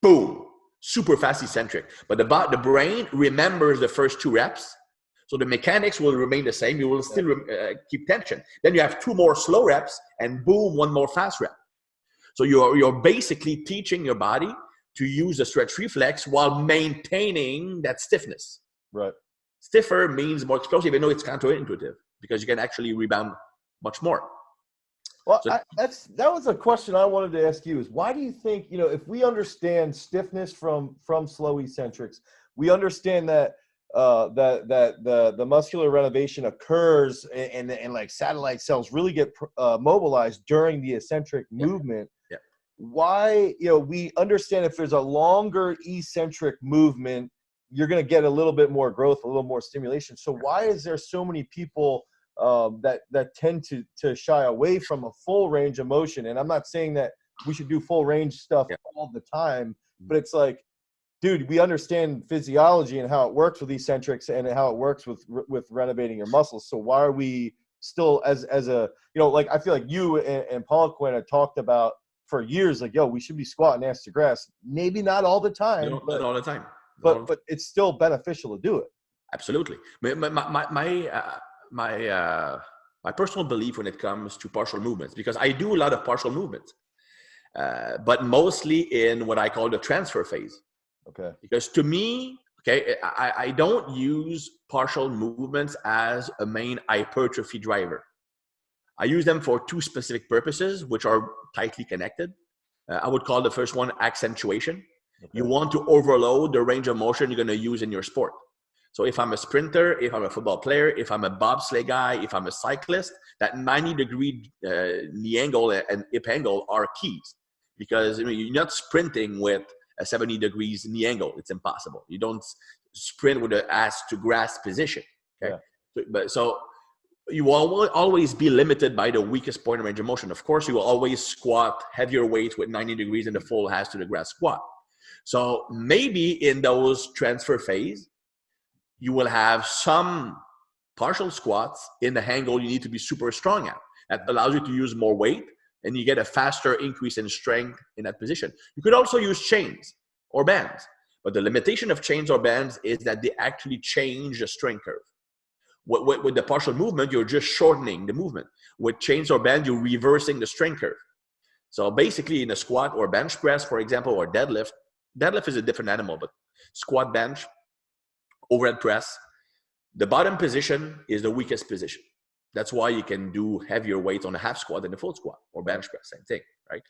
boom, super fast eccentric. But the brain remembers the first 2 reps. So the mechanics will remain the same. You will still keep tension. Then you have 2 more slow reps and boom, 1 more fast rep. So you're basically teaching your body to use the stretch reflex while maintaining that stiffness. Right. Stiffer means more explosive, even though it's counterintuitive, because you can actually rebound much more. Well, so, that was a question I wanted to ask you, is why do you think, if we understand stiffness from slow eccentrics, we understand that the muscular renovation occurs and like satellite cells really get mobilized during the eccentric movement. Yeah. Why, we understand if there's a longer eccentric movement, you're going to get a little bit more growth, a little more stimulation. So why is there so many people that tend to shy away from a full range of motion? And I'm not saying that we should do full range stuff all the time, but it's like, dude, we understand physiology and how it works with eccentrics and how it works with renovating your muscles. So why are we still as a, like, I feel like you and Paul Quinn had talked about for years, like, yo, we should be squatting ass to grass. Maybe not all the time. No, not all the time. But it's still beneficial to do it. Absolutely. My personal belief when it comes to partial movements, because I do a lot of partial movements, but mostly in what I call the transfer phase. Okay. Because to me, I don't use partial movements as a main hypertrophy driver. I use them for 2 specific purposes, which are tightly connected. I would call the first one accentuation. Okay. You want to overload the range of motion you're going to use in your sport. So if I'm a sprinter, if I'm a football player, if I'm a bobsleigh guy, if I'm a cyclist, that 90-degree knee angle and hip angle are keys. Because you're not sprinting with a 70 degrees knee angle. It's impossible. You don't sprint with an ass to grass position. Okay. Yeah. So you will always be limited by the weakest point of range of motion. Of course, you will always squat heavier weights with 90 degrees in the full ass to the grass squat. So maybe in those transfer phase, you will have some partial squats in the angle you need to be super strong at. That allows you to use more weight, and you get a faster increase in strength in that position. You could also use chains or bands, but the limitation of chains or bands is that they actually change the strength curve. With the partial movement, you're just shortening the movement. With chains or bands, you're reversing the strength curve. So basically in a squat or bench press, for example, or deadlift is a different animal, but squat, bench, overhead press, the bottom position is the weakest position. That's why you can do heavier weights on a half squat than a full squat, or bench press, same thing, right?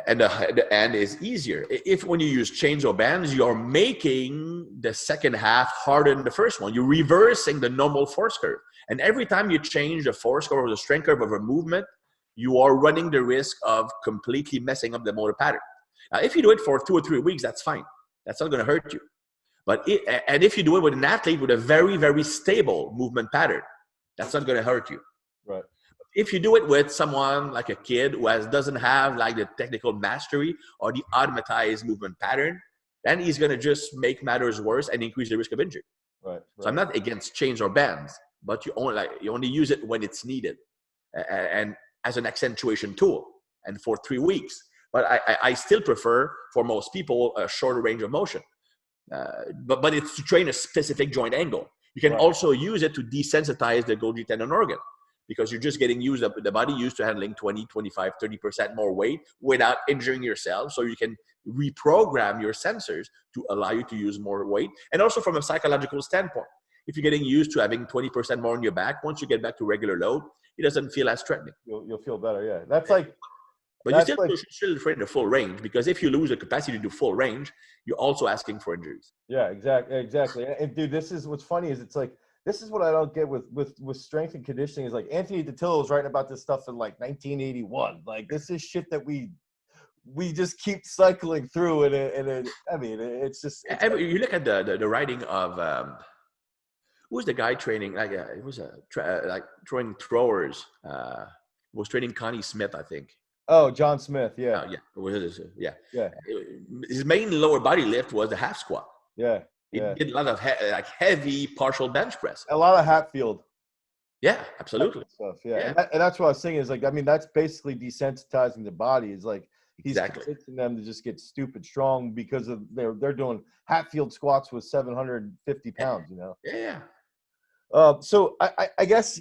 And the end is easier. If when you use chains or bands, you're making the second half harder than the first one. You're reversing the normal force curve. And every time you change the force curve or the strength curve of a movement, you are running the risk of completely messing up the motor pattern. Now, if you do it for 2 or 3 weeks, that's fine. That's not going to hurt you. And if you do it with an athlete with a very, very stable movement pattern, that's not going to hurt you. Right. If you do it with someone like a kid who doesn't have like the technical mastery or the automatized movement pattern, then he's going to just make matters worse and increase the risk of injury. Right. So I'm not against chains or bands, but you only use it when it's needed and as an accentuation tool and for 3 weeks. But I still prefer, for most people, a shorter range of motion. But it's to train a specific joint angle. You can also use it to desensitize the Golgi tendon organ, because you're just getting the body used to handling 20, 25, 30% more weight without injuring yourself. So you can reprogram your sensors to allow you to use more weight. And also from a psychological standpoint, if you're getting used to having 20% more on your back, once you get back to regular load, it doesn't feel as threatening. You'll feel better, yeah. That's like... But you still train the full range, because if you lose the capacity to do full range, you're also asking for injuries. Yeah, exactly. And dude, this is what's funny is it's like, this is what I don't get with strength and conditioning is like Anthony Detillo was writing about this stuff in like 1981. Like this is shit that we just keep cycling through, and I mean, it's just. You look at the writing of who was the guy training? Like it was like training throwers. Was training Connie Smith, I think. Oh, John Smith. Yeah. Yeah. Yeah. His main lower body lift was the half squat. Yeah. He Yeah. did a lot of heavy partial bench press. A lot of Hatfield. Yeah, absolutely. Stuff. Yeah. And that's what I was saying is like, I mean, that's basically desensitizing the body. Is like he's convincing them to just get stupid strong because of they're doing Hatfield squats with 750 pounds. You know. Yeah. So I guess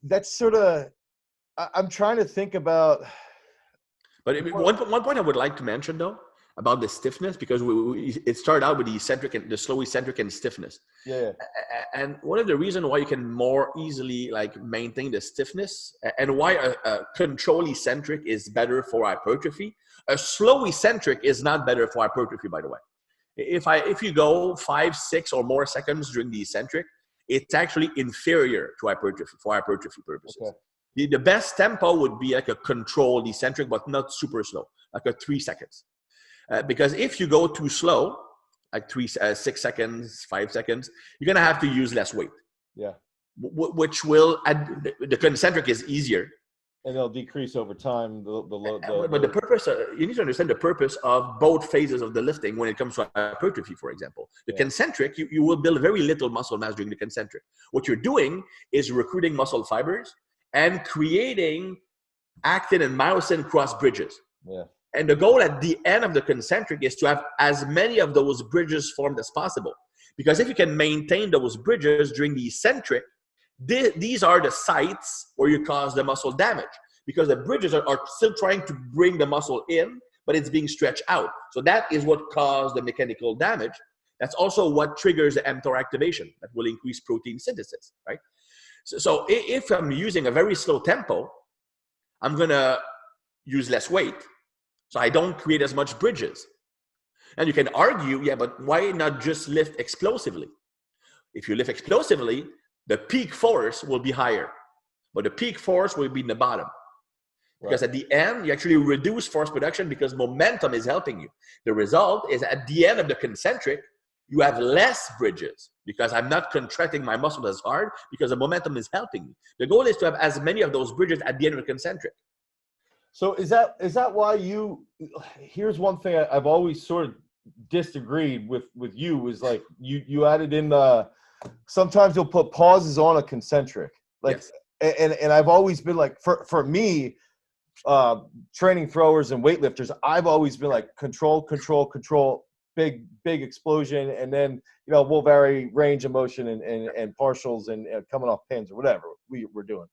that's sort of. I'm trying to think about. But one point I would like to mention though about the stiffness, because it started out with the slow eccentric and stiffness. Yeah. And one of the reasons why you can more easily like maintain the stiffness and why a control eccentric is better for hypertrophy. A slow eccentric is not better for hypertrophy, by the way. If you go 5, 6 or more seconds during the eccentric, it's actually inferior to hypertrophy for hypertrophy purposes. Okay. The best tempo would be like a controlled eccentric, but not super slow, like a 3 seconds. Because if you go too slow, like 6 seconds, 5 seconds, you're going to have to use less weight. Yeah. Which will, the concentric is easier. And they'll decrease over time. But the purpose, you need to understand the purpose of both phases of the lifting when it comes to hypertrophy, for example. The concentric, you will build very little muscle mass during the concentric. What you're doing is recruiting muscle fibers and creating actin and myosin cross bridges. Yeah. And the goal at the end of the concentric is to have as many of those bridges formed as possible. Because if you can maintain those bridges during the eccentric, these are the sites where you cause the muscle damage. Because the bridges are still trying to bring the muscle in, but it's being stretched out. So that is what caused the mechanical damage. That's also what triggers the mTOR activation that will increase protein synthesis, right? So if I'm using a very slow tempo, I'm going to use less weight. So I don't create as much bridges. And you can argue, yeah, but why not just lift explosively? If you lift explosively, the peak force will be higher, but the peak force will be in the bottom. Because at the end, you actually reduce force production because momentum is helping you. The result is at the end of the concentric, you have less bridges because I'm not contracting my muscle as hard because the momentum is helping me. The goal is to have as many of those bridges at the end of the concentric. So is that why here's one thing I've always sort of disagreed with you is like you added in sometimes you'll put pauses on a concentric. Like and I've always been like for me, training throwers and weightlifters, I've always been like control, big explosion, and then we'll vary range of motion and partials and coming off pins or whatever we're doing.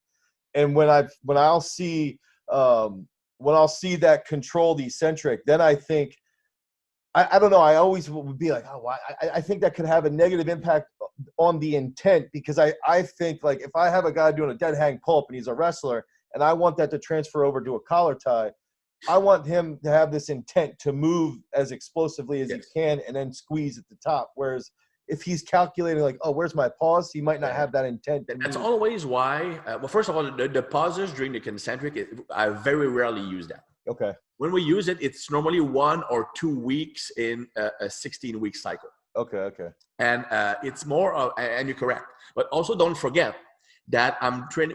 And when I'll see that controlled eccentric, then I think I don't know. I always would be like, oh, I think that could have a negative impact on the intent because I think like if I have a guy doing a dead hang pull-up and he's a wrestler and I want that to transfer over to a collar tie, I want him to have this intent to move as explosively as he can and then squeeze at the top. Whereas if he's calculating like, oh, where's my pause? He might not have that intent. That's always why. Well, first of all, the pauses during the concentric, I very rarely use that. Okay. When we use it, it's normally 1 or 2 weeks in a 16-week cycle. Okay. And it's more of, and you're correct. But also don't forget that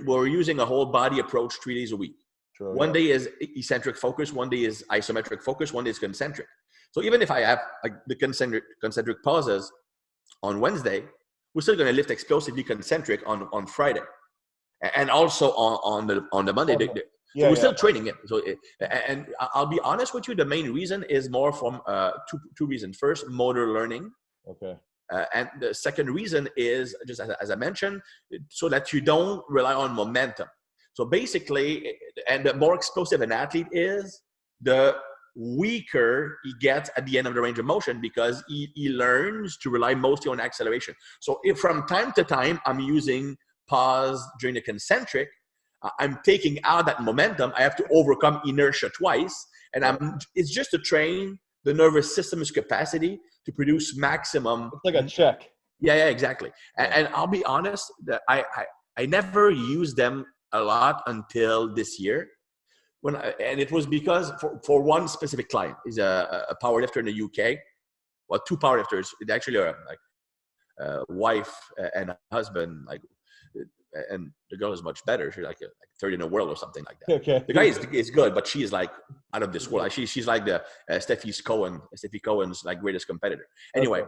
we're using a whole body approach 3 days a week. True, one day is eccentric focus, one day is isometric focus, one day is concentric. So even if I have like the concentric pauses on Wednesday, we're still going to lift explosively concentric on Friday, and also on the Monday. So we're still training it. So and I'll be honest with you, the main reason is more from two reasons. First, motor learning. Okay. And the second reason is just as I mentioned, so that you don't rely on momentum. So basically, and the more explosive an athlete is, the weaker he gets at the end of the range of motion because he learns to rely mostly on acceleration. So if from time to time I'm using pause during the concentric, I'm taking out that momentum. I have to overcome inertia twice, and it's just to train the nervous system's capacity to produce maximum. It's like a check. Yeah, exactly. And I'll be honest that I never used them a lot until this year. And it was because for one specific client, he's a powerlifter in the UK. Well, two powerlifters. They actually are like wife and a husband, like, and the girl is much better. She's like third in the world or something like that. Okay. The guy is good, but she's like out of this world. Like she's like the Steffi Cohen's like greatest competitor. Anyway,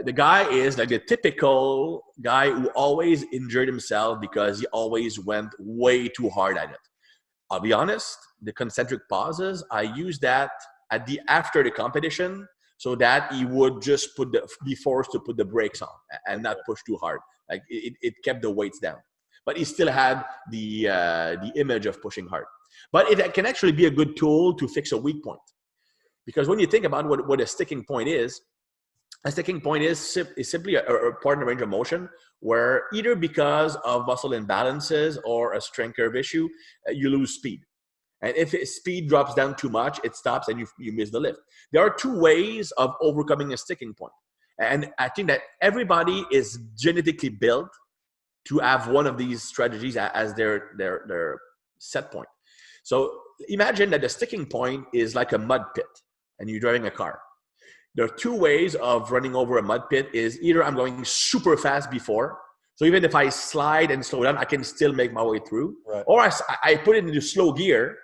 the guy is like the typical guy who always injured himself because he always went way too hard at it. I'll be honest, the concentric pauses, I use that after the competition so that he would just be forced to put the brakes on and not push too hard. Like it kept the weights down, but he still had the image of pushing hard. But it can actually be a good tool to fix a weak point, because when you think about what a sticking point is, a sticking point is simply a part in the range of motion where either because of muscle imbalances or a strength curve issue, you lose speed. And if speed drops down too much, it stops and you miss the lift. There are two ways of overcoming a sticking point. And I think that everybody is genetically built to have one of these strategies as their set point. So imagine that the sticking point is like a mud pit and you're driving a car. There are two ways of running over a mud pit. Is either I'm going super fast before, so even if I slide and slow down, I can still make my way through. Right. Or I put it into slow gear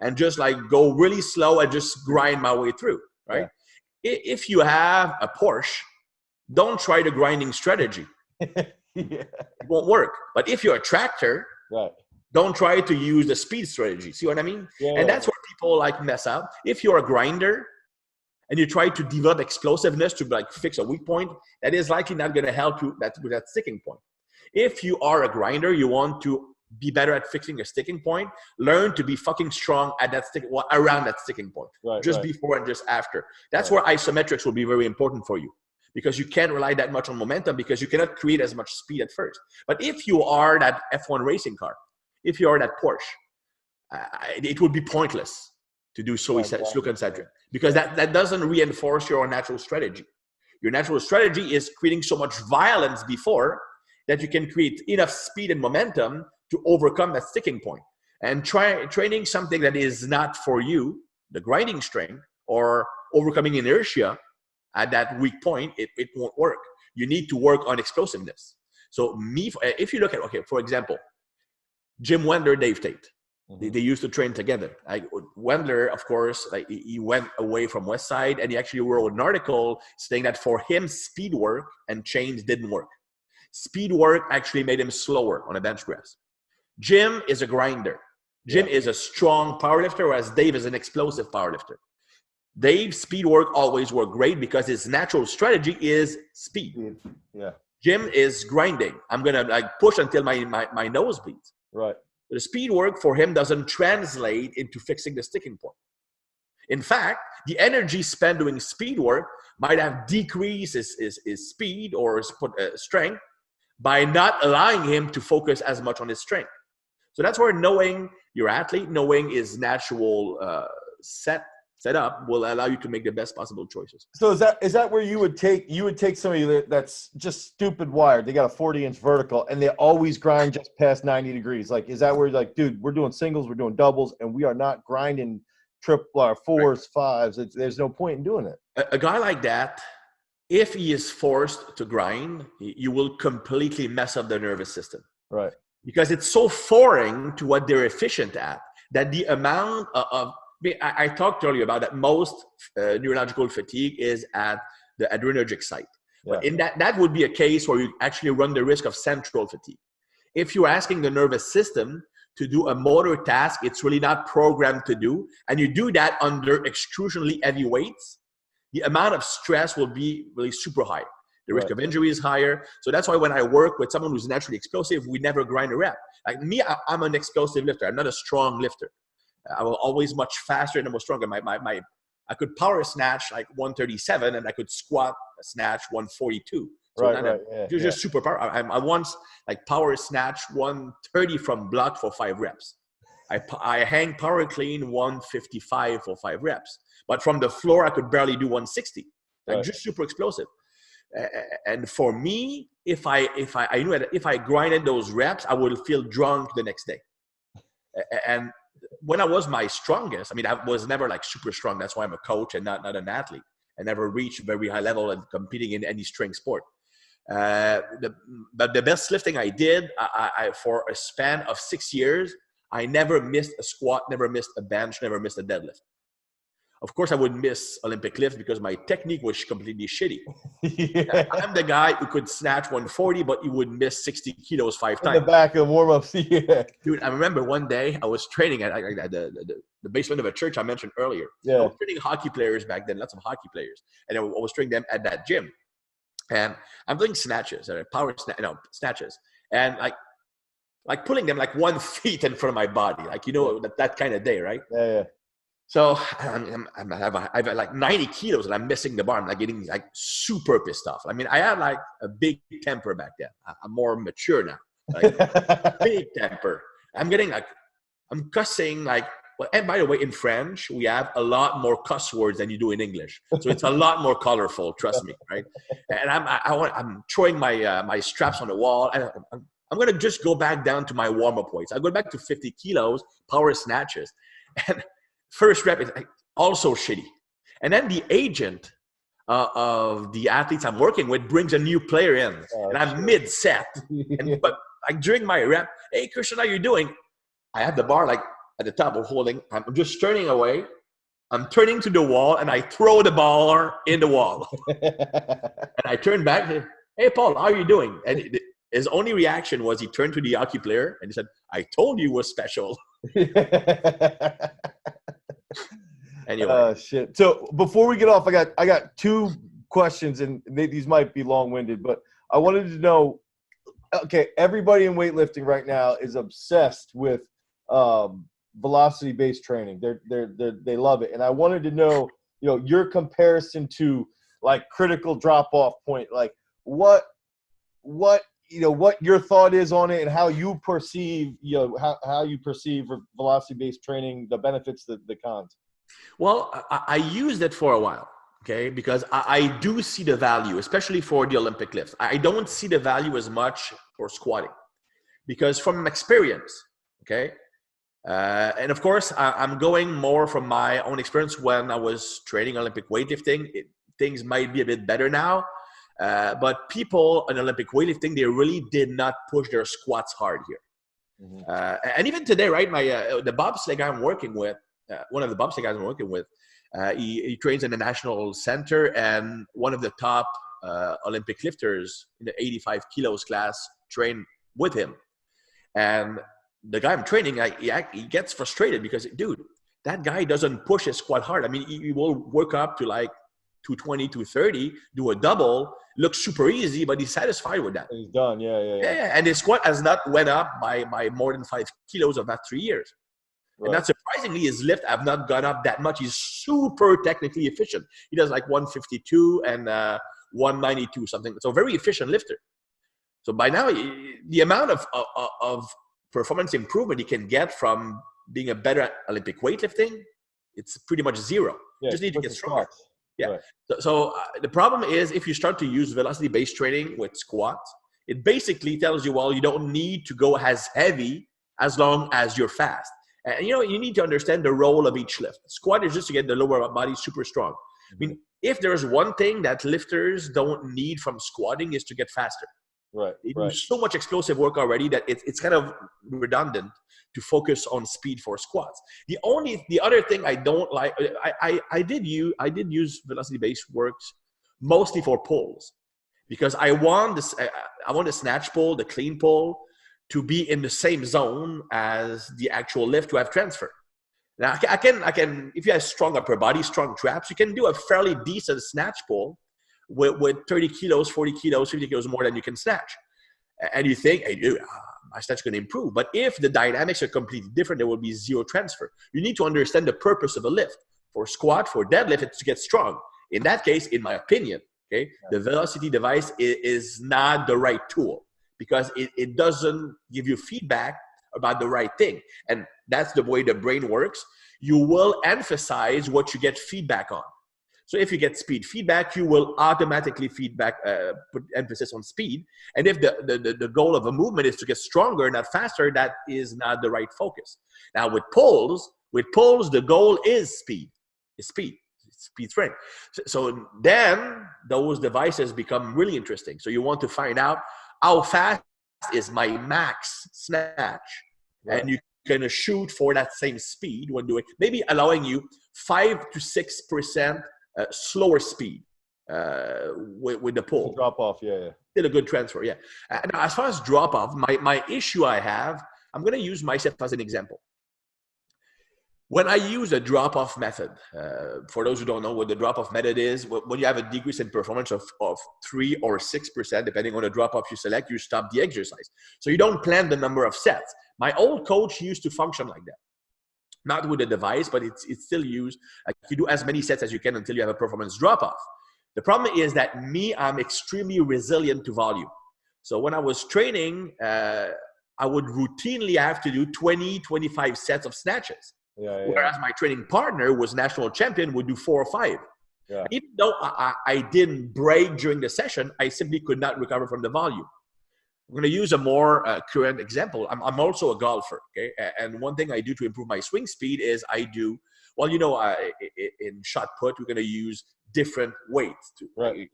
and just like go really slow and just grind my way through, right? Yeah. If you have a Porsche, don't try the grinding strategy. Yeah. It won't work. But if you're a tractor, right, don't try to use the speed strategy. See what I mean? Yeah. And that's where people like mess up. If you're a grinder and you try to develop explosiveness to like fix a weak point, that is likely not going to help you with that sticking point. If you are a grinder, you want to be better at fixing a sticking point, learn to be fucking strong at that around that sticking point, right, before and just after. That's where isometrics will be very important for you, because you can't rely that much on momentum because you cannot create as much speed at first. But if you are that F1 racing car, if you are that Porsche, it would be pointless to do slow concentric, because that doesn't reinforce your natural strategy. Your natural strategy is creating so much violence before that you can create enough speed and momentum to overcome that sticking point. And training something that is not for you, the grinding strength or overcoming inertia at that weak point, it won't work. You need to work on explosiveness. So if you look at, for example, Jim Wendler, Dave Tate, they used to train together. Like Wendler, of course, like he went away from Westside, and he actually wrote an article saying that for him, speed work and chains didn't work. Speed work actually made him slower on a bench press. Jim is a grinder. Jim is a strong powerlifter, whereas Dave is an explosive powerlifter. Dave's speed work always worked great because his natural strategy is speed. Yeah. Jim is grinding. I'm gonna like push until my nose bleeds. Right. The speed work for him doesn't translate into fixing the sticking point. In fact, the energy spent doing speed work might have decreased his speed or his strength by not allowing him to focus as much on his strength. So that's where knowing your athlete, knowing his natural setup will allow you to make the best possible choices. So is that where you would take somebody that's just stupid wired? They got a 40-inch vertical and they always grind just past 90 degrees. Like, is that where you're like, dude, we're doing singles, we're doing doubles, and we are not grinding triple or fours, fives. There's no point in doing it. A guy like that, if he is forced to grind, you will completely mess up the nervous system. Right. Because it's so foreign to what they're efficient at that the amount of I talked earlier about that most neurological fatigue is at the adrenergic site. Yeah. But in that would be a case where you actually run the risk of central fatigue. If you're asking the nervous system to do a motor task it's really not programmed to do, and you do that under excruciatingly heavy weights, the amount of stress will be really super high. The risk of injury is higher. So that's why when I work with someone who's naturally explosive, we never grind a rep. Like me, I'm an explosive lifter. I'm not a strong lifter. I was always much faster and more stronger. I could power snatch like 137 and I could squat snatch 142. So just super power. I once like power snatch 130 from block for 5 reps. I hang power clean 155 for 5 reps. But from the floor, I could barely do 160. Just super explosive. And for me, if I knew that if I grinded those reps, I would feel drunk the next day. And when I was my strongest, I mean, I was never like super strong. That's why I'm a coach and not an athlete. I never reached very high level and competing in any strength sport. But the best lifting I did, for a span of 6 years, I never missed a squat, never missed a bench, never missed a deadlift. Of course, I would miss Olympic lift because my technique was completely shitty. Yeah. I'm the guy who could snatch 140, but he would miss 60 kilos 5 times. In the back of warm-ups, yeah. Dude, I remember one day I was training at the basement of a church I mentioned earlier. Yeah. I was training hockey players back then, lots of hockey players. And I was training them at that gym. And I'm doing snatches, snatches. And like pulling them like 1 feet in front of my body. Like, that kind of day, right? Yeah. So I have like 90 kilos and I'm missing the bar. I'm like getting like super pissed off. I mean, I had like a big temper back then. I'm more mature now. Like big temper. I'm getting like, I'm cussing like, well, and by the way, in French, we have a lot more cuss words than you do in English. So it's a lot more colorful, trust me, right? And I'm throwing my straps on the wall and I'm going to just go back down to my warm-up weights. I go back to 50 kilos, power snatches. And first rep is also shitty. And then the agent of the athletes I'm working with brings a new player in. And I'm mid-set. But like during my rep, hey, Christian, how you doing? I have the bar like at the top of holding. I'm just turning away. I'm turning to the wall and I throw the bar in the wall. And I turn back. Hey, Paul, how are you doing? And his only reaction was he turned to the hockey player and he said, I told you it was special. Anyway. Shit. So before we get off, I got 2 questions, and these might be long-winded, but I wanted to know. Okay, everybody in weightlifting right now is obsessed with velocity-based training. They love it, and I wanted to know, your comparison to like critical drop-off point, like what your thought is on it, and how you perceive, how you perceive velocity-based training, the benefits, the cons. Well, I used it for a while, okay, because I do see the value, especially for the Olympic lifts. I don't see the value as much for squatting because from experience, okay, and of course, I'm going more from my own experience when I was training Olympic weightlifting. Things might be a bit better now, but people in Olympic weightlifting, they really did not push their squats hard here. Mm-hmm. And even today, right, the bobsleigh guy I'm working with, one of the bobsleigh guys I'm working with, he trains in the national center, and one of the top Olympic lifters in the 85 kilos class train with him. And the guy I'm training, he gets frustrated because, dude, that guy doesn't push his squat hard. I mean, he will work up to like 220, 230, do a double, looks super easy, but he's satisfied with that. He's done, yeah. And his squat has not went up by more than 5 kilos of that 3 years. Right. And not surprisingly, his lift have not gone up that much. He's super technically efficient. He does like 152 and 192 something. So very efficient lifter. So by now, the amount of performance improvement he can get from being a better at Olympic weightlifting, it's pretty much zero. You just need to get stronger. Yeah. Right. So the problem is if you start to use velocity-based training with squats, it basically tells you, well, you don't need to go as heavy as long as you're fast. And you need to understand the role of each lift. Squat is just to get the lower body super strong. I mean, if there's one thing that lifters don't need from squatting is to get faster. Right. They do so much explosive work already that it's kind of redundant to focus on speed for squats. The other thing I don't like, I did use velocity-based works mostly for pulls because I want the snatch pull, the clean pull, to be in the same zone as the actual lift to have transfer. Now, I can, if you have strong upper body, strong traps, you can do a fairly decent snatch pull with 30 kilos, 40 kilos, 50 kilos more than you can snatch. And you think, hey, dude, my snatch is going to improve. But if the dynamics are completely different, there will be zero transfer. You need to understand the purpose of a lift. For squat, for deadlift, it's to get strong. In that case, in my opinion, okay, the velocity device is not the right tool, because it doesn't give you feedback about the right thing. And that's the way the brain works. You will emphasize what you get feedback on. So if you get speed feedback, you will automatically put emphasis on speed. And if the goal of a movement is to get stronger, not faster, that is not the right focus. Now with pulls, the goal is speed. It's speed training. So then those devices become really interesting. So you want to find out how fast is my max snatch, Right. and you can shoot for that same speed when doing, maybe allowing you 5 to 6% slower speed with the pull. Drop off, yeah. Did a good transfer, yeah. Now, as far as drop off, my issue I have, I'm going to use myself as an example. When I use a drop-off method, for those who don't know what the drop-off method is, when you have a decrease in performance of 3 or 6%, depending on the drop-off you select, you stop the exercise. So you don't plan the number of sets. My old coach used to function like that. Not with the device, but it's still used. Like you do as many sets as you can until you have a performance drop-off. The problem is that I'm extremely resilient to volume. So when I was training, I would routinely have to do 20, 25 sets of snatches. Yeah. Whereas my training partner was national champion, would do 4 or 5. Yeah. Even though I didn't break during the session, I simply could not recover from the volume. I'm going to use a more current example. I'm also a golfer, okay? And one thing I do to improve my swing speed is I do, well, you know, in shot put, we're going to use different weights to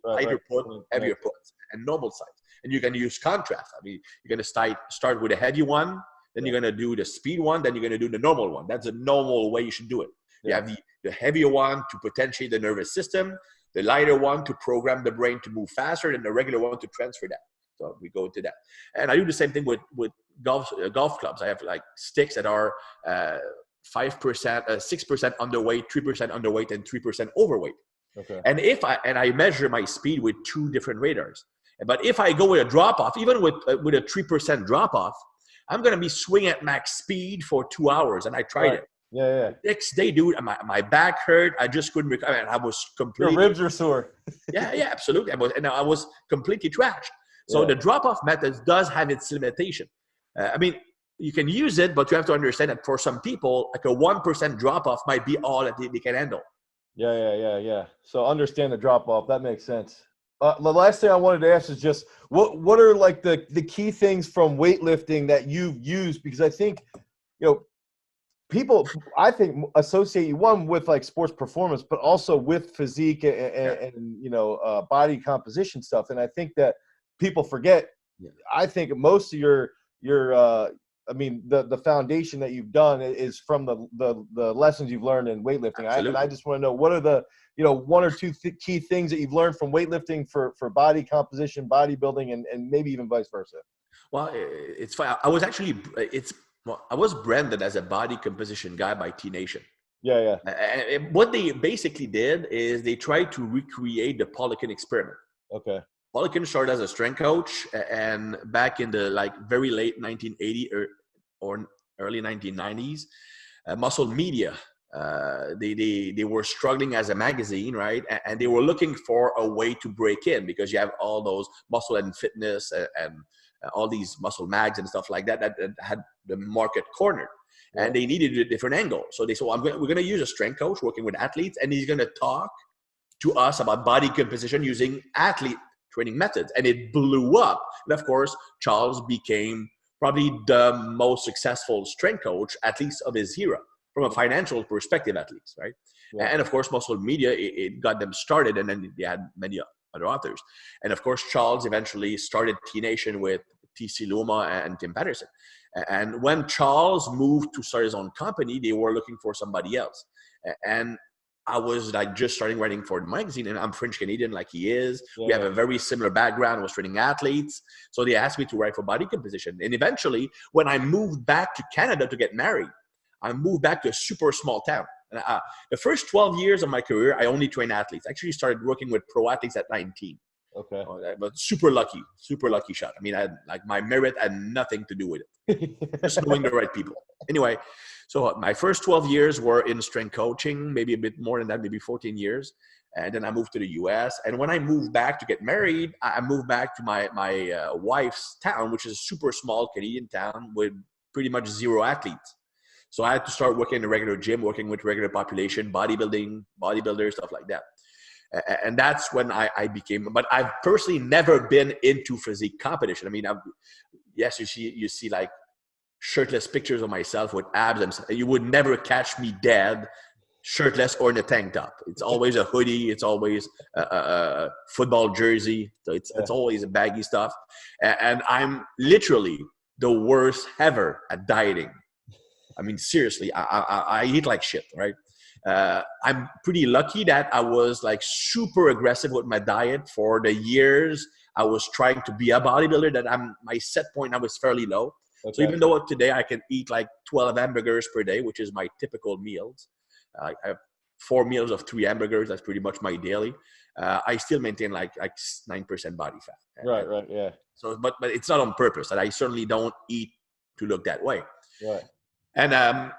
lighter put, heavier put, and normal size. And you can use contrast. I mean, you're going to start with a heavy one, then you're going to do the speed one, then you're going to do the normal one. That's a normal way you should do it. You have the heavier one to potentiate the nervous system, the lighter one to program the brain to move faster, and the regular one to transfer that. So we go into that. And I do the same thing with golf clubs. I have like sticks that are 5%, 6% underweight, 3% underweight, and 3% overweight. Okay. And I measure my speed with 2 different radars. But if I go with a drop off, even with a 3% drop off, I'm going to be swinging at max speed for 2 hours. And I tried it. Yeah. Next day, dude, my back hurt. I just couldn't recover. I was completely. Your ribs are sore. yeah, absolutely. I was completely trashed. So the drop-off method does have its limitation. I mean, you can use it, but you have to understand that for some people, like a 1% drop-off might be all that they can handle. Yeah. So understand the drop-off. That makes sense. The last thing I wanted to ask is just what are like the key things from weightlifting that you've used? Because I think, you know, people, I think, associate you one with like sports performance, but also with physique and you know, body composition stuff. And I think that people forget. I think most of your I mean, the foundation that you've done is from the lessons you've learned in weightlifting. And I just want to know, what are the, you know, 1 or 2 key things that you've learned from weightlifting for body composition, bodybuilding, and maybe even vice versa? Well, it's fine. I was actually, I was branded as a body composition guy by T Nation. Yeah. And what they basically did is they tried to recreate the Poliquin experiment. Okay. Poliquin started as a strength coach, and back in the like very late 1980 or early 1990s, Muscle Media, they were struggling as a magazine, right? And they were looking for a way to break in, because you have all those Muscle and Fitness and all these muscle mags and stuff like that had the market cornered. Yeah. And they needed a different angle. So they said, well, we're going to use a strength coach working with athletes, and he's going to talk to us about body composition using athlete training methods. And it blew up. And of course, Charles became probably the most successful strength coach, at least of his era, from a financial perspective, at least, right? Yeah. And of course, Muscle Media, it got them started, and then they had many other authors. And of course, Charles eventually started T Nation with TC Luma and Tim Patterson. And when Charles moved to start his own company, they were looking for somebody else. And I was like just starting writing for the magazine, and I'm French Canadian like he is. Yeah. We have a very similar background. I was training athletes. So they asked me to write for body composition. And eventually, when I moved back to Canada to get married, I moved back to a super small town. And the first 12 years of my career, I only trained athletes. I actually started working with pro athletes at 19. Okay. But super lucky shot. I mean, my merit had nothing to do with it. Just knowing the right people. Anyway, so my first 12 years were in strength coaching, maybe a bit more than that, maybe 14 years. And then I moved to the US. And when I moved back to get married, I moved back to my wife's town, which is a super small Canadian town with pretty much 0 athletes. So I had to start working in a regular gym, working with regular population, bodybuilders, stuff like that. And that's when I became, but I've personally never been into physique competition. I mean, yes, you see like shirtless pictures of myself with abs, and you would never catch me dead shirtless or in a tank top. It's always a hoodie. It's always a football jersey. So it's always a baggy stuff. And I'm literally the worst ever at dieting. I mean, seriously, I eat like shit, right? I'm pretty lucky that I was like super aggressive with my diet for the years I was trying to be a bodybuilder. That my set point now is fairly low. Okay. So even though today I can eat like 12 hamburgers per day, which is my typical meals, I have 4 meals of 3 hamburgers. That's pretty much my daily. I still maintain like 9% body fat. Right, yeah. So, but it's not on purpose. That I certainly don't eat to look that way. Right. And I've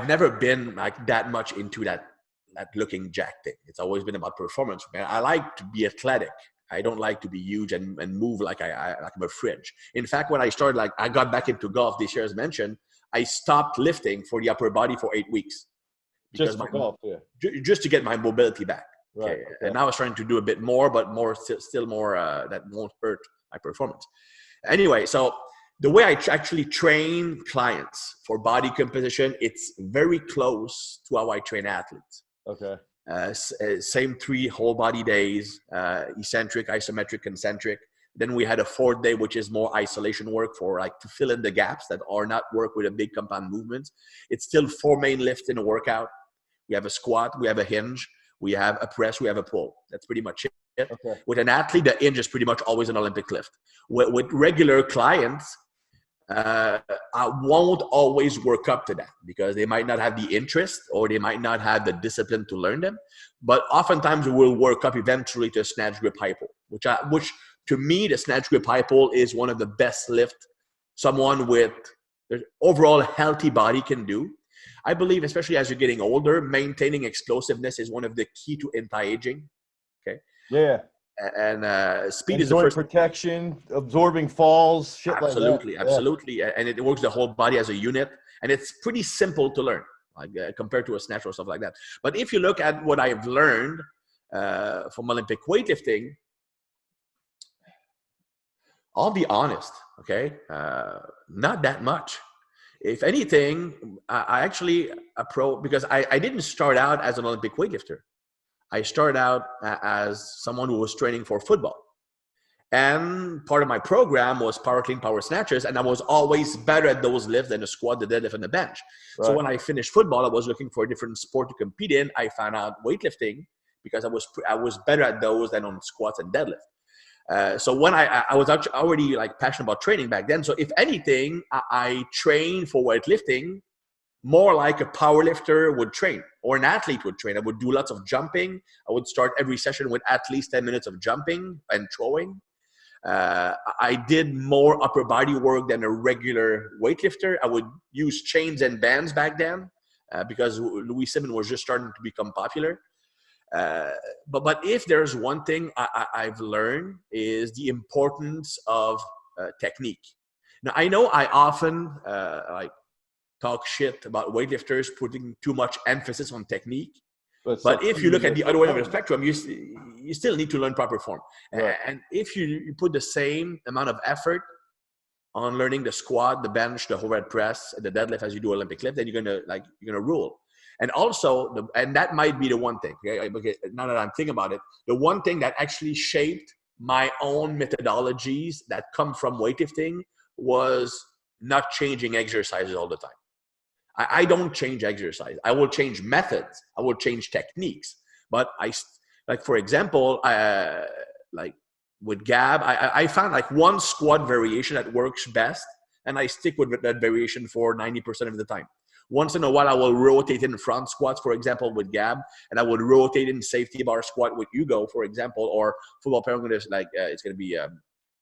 never been like that much into that looking jacked thing. It's always been about performance. Man, I like to be athletic. I don't like to be huge and move like I'm a fridge. In fact, when I started, like I got back into golf this year, as mentioned, I stopped lifting for the upper body for 8 weeks. Just for golf, yeah. Just to get my mobility back. Right. Okay. And now I was trying to do a bit more, but still more that won't hurt my performance. Anyway, so the way I actually train clients for body composition, it's very close to how I train athletes. Okay. Same 3 whole body days, eccentric, isometric, concentric. Then we had a 4th day, which is more isolation work for like to fill in the gaps that are not work with a big compound movement. It's still 4 main lifts in a workout. We have a squat, we have a hinge, we have a press, we have a pull. That's pretty much it. Okay. With an athlete, the hinge is pretty much always an Olympic lift. With regular clients, I won't always work up to that because they might not have the interest or they might not have the discipline to learn them. But oftentimes we will work up eventually to a snatch grip high pull, which to me, the snatch grip high pull is one of the best lift someone with overall healthy body can do. I believe, especially as you're getting older, maintaining explosiveness is one of the key to anti-aging. Okay. Yeah. And speed and is the first protection, absorbing falls, shit absolutely, like that. Absolutely. Yeah. And it works the whole body as a unit. And it's pretty simple to learn, like compared to a snatch or stuff like that. But if you look at what I've learned from Olympic weightlifting, I'll be honest, okay? Not that much. If anything, I actually because I didn't start out as an Olympic weightlifter. I started out as someone who was training for football. And part of my program was power clean, power snatchers, and I was always better at those lifts than the squat, the deadlift, and the bench. Right. So when I finished football, I was looking for a different sport to compete in. I found out weightlifting because I was better at those than on squats and deadlift. So when I was actually already like passionate about training back then. So if anything, I trained for weightlifting more like a power lifter would train or an athlete would train. I would do lots of jumping. I would start every session with at least 10 minutes of jumping and throwing. I did more upper body work than a regular weightlifter. I would use chains and bands back then because Louis Simon was just starting to become popular. But if there's one thing I've learned is the importance of technique. Now, I know I often talk shit about weightlifters putting too much emphasis on technique. But if you look at the other way of the spectrum, you still need to learn proper form. Right. And if you put the same amount of effort on learning the squat, the bench, the overhead press, the deadlift as you do Olympic lift, then you're gonna rule. And also, and that might be the one thing. Okay, now that I'm thinking about it, the one thing that actually shaped my own methodologies that come from weightlifting was not changing exercises all the time. I don't change exercise. I will change methods. I will change techniques. But for example, like with Gab, I found like one squat variation that works best, and I stick with that variation for 90% of the time. Once in a while, I will rotate in front squats, for example, with Gab, and I would rotate in safety bar squat with Hugo, for example, or football player. It's going to be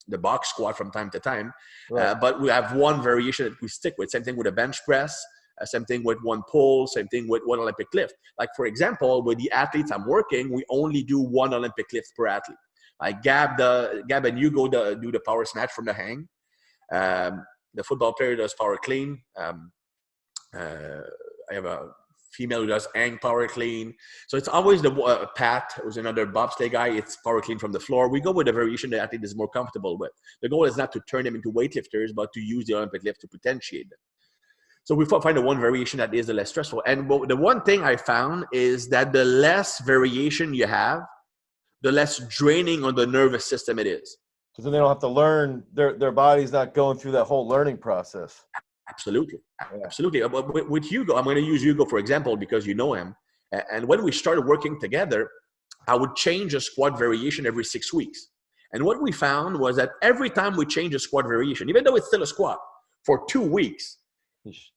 the box squat from time to time. Right. But we have one variation that we stick with. Same thing with a bench press. Same thing with one pull, same thing with one Olympic lift. Like, for example, with the athletes I'm working, we only do one Olympic lift per athlete. Like Gab and Hugo do the power snatch from the hang. The football player does power clean. I have a female who does hang power clean. So it's always Pat, who's another bobsleigh guy. It's power clean from the floor. We go with the variation the athlete is more comfortable with. The goal is not to turn them into weightlifters, but to use the Olympic lift to potentiate them. So we find the one variation that is the less stressful. And the one thing I found is that the less variation you have, the less draining on the nervous system it is. Because then they don't have to learn, their body's not going through that whole learning process. Absolutely. Yeah. Absolutely. But with Hugo, I'm going to use Hugo for example because you know him. And when we started working together, I would change a squat variation every 6 weeks. And what we found was that every time we change a squat variation, even though it's still a squat, for 2 weeks,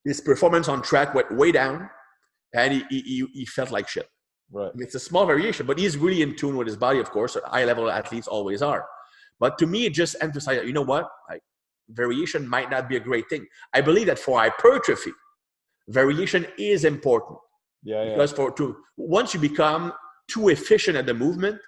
his performance on track went way down and he felt like shit. Right. I mean, it's a small variation, but he's really in tune with his body, of course. High-level athletes always are. But to me, it just emphasized, you know what? Like, variation might not be a great thing. I believe that for hypertrophy, variation is important. Because once you become too efficient at the movement,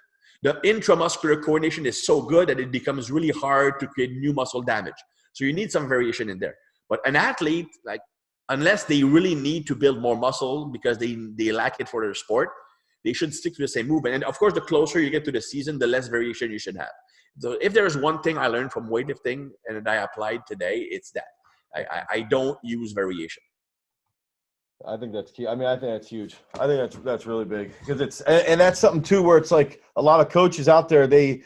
the intramuscular coordination is so good that it becomes really hard to create new muscle damage. So you need some variation in there. But an athlete, like, unless they really need to build more muscle because they lack it for their sport, they should stick to the same movement. And of course, the closer you get to the season, the less variation you should have. So if there is one thing I learned from weightlifting and that I applied today, it's that I don't use variation. I think that's key. I mean, I think that's huge. I think that's really big because and that's something too where it's like a lot of coaches out there, they'll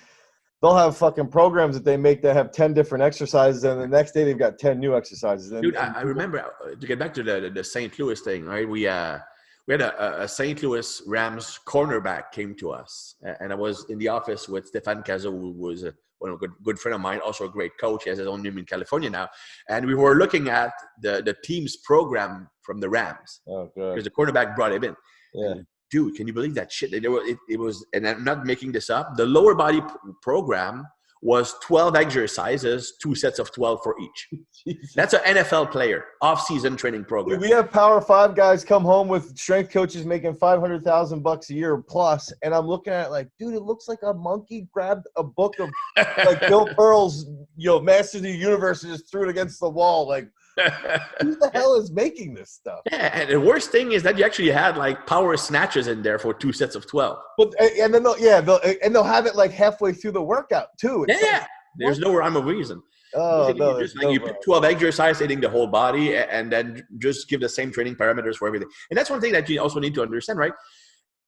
have fucking programs that they make that have 10 different exercises, and the next day they've got 10 new exercises. Dude, I remember, to get back to the St. Louis thing, right? We had a St. Louis Rams cornerback came to us, and I was in the office with Stéphane Cazot, who was a good friend of mine, also a great coach. He has his own team in California now. And we were looking at the team's program from the Rams. Oh, good. Because the quarterback brought him in. Yeah. And, dude, can you believe that shit? It was, and I'm not making this up, the lower body program was 12 exercises, 2 sets of 12 for each. Jesus. That's an NFL player, off-season training program. We have Power 5 guys come home with strength coaches making $500,000 a year plus, and I'm looking at it like, dude, it looks like a monkey grabbed a book of like Bill Pearl's, Masters of the Universe and just threw it against the wall. Like, who the hell is making this stuff? Yeah, and the worst thing is that you actually had like power snatches in there for 2 sets of 12. But and then they'll have it like halfway through the workout too. It's like, there's no rhyme or reason. Oh no, you pick 12 exercises hitting the whole body, and then just give the same training parameters for everything. And that's one thing that you also need to understand, right?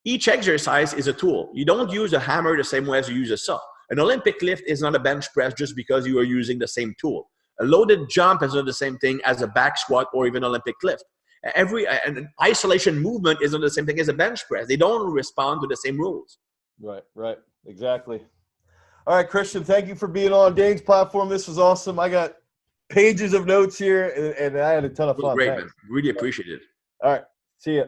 Each exercise is a tool. You don't use a hammer the same way as you use a saw. An Olympic lift is not a bench press just because you are using the same tool. A loaded jump is not the same thing as a back squat or even Olympic lift. An isolation movement is not the same thing as a bench press. They don't respond to the same rules. Right. Exactly. All right, Christian, thank you for being on Dane's platform. This was awesome. I got pages of notes here, and I had a ton of fun. Great, man. Really appreciate it. All right. See ya.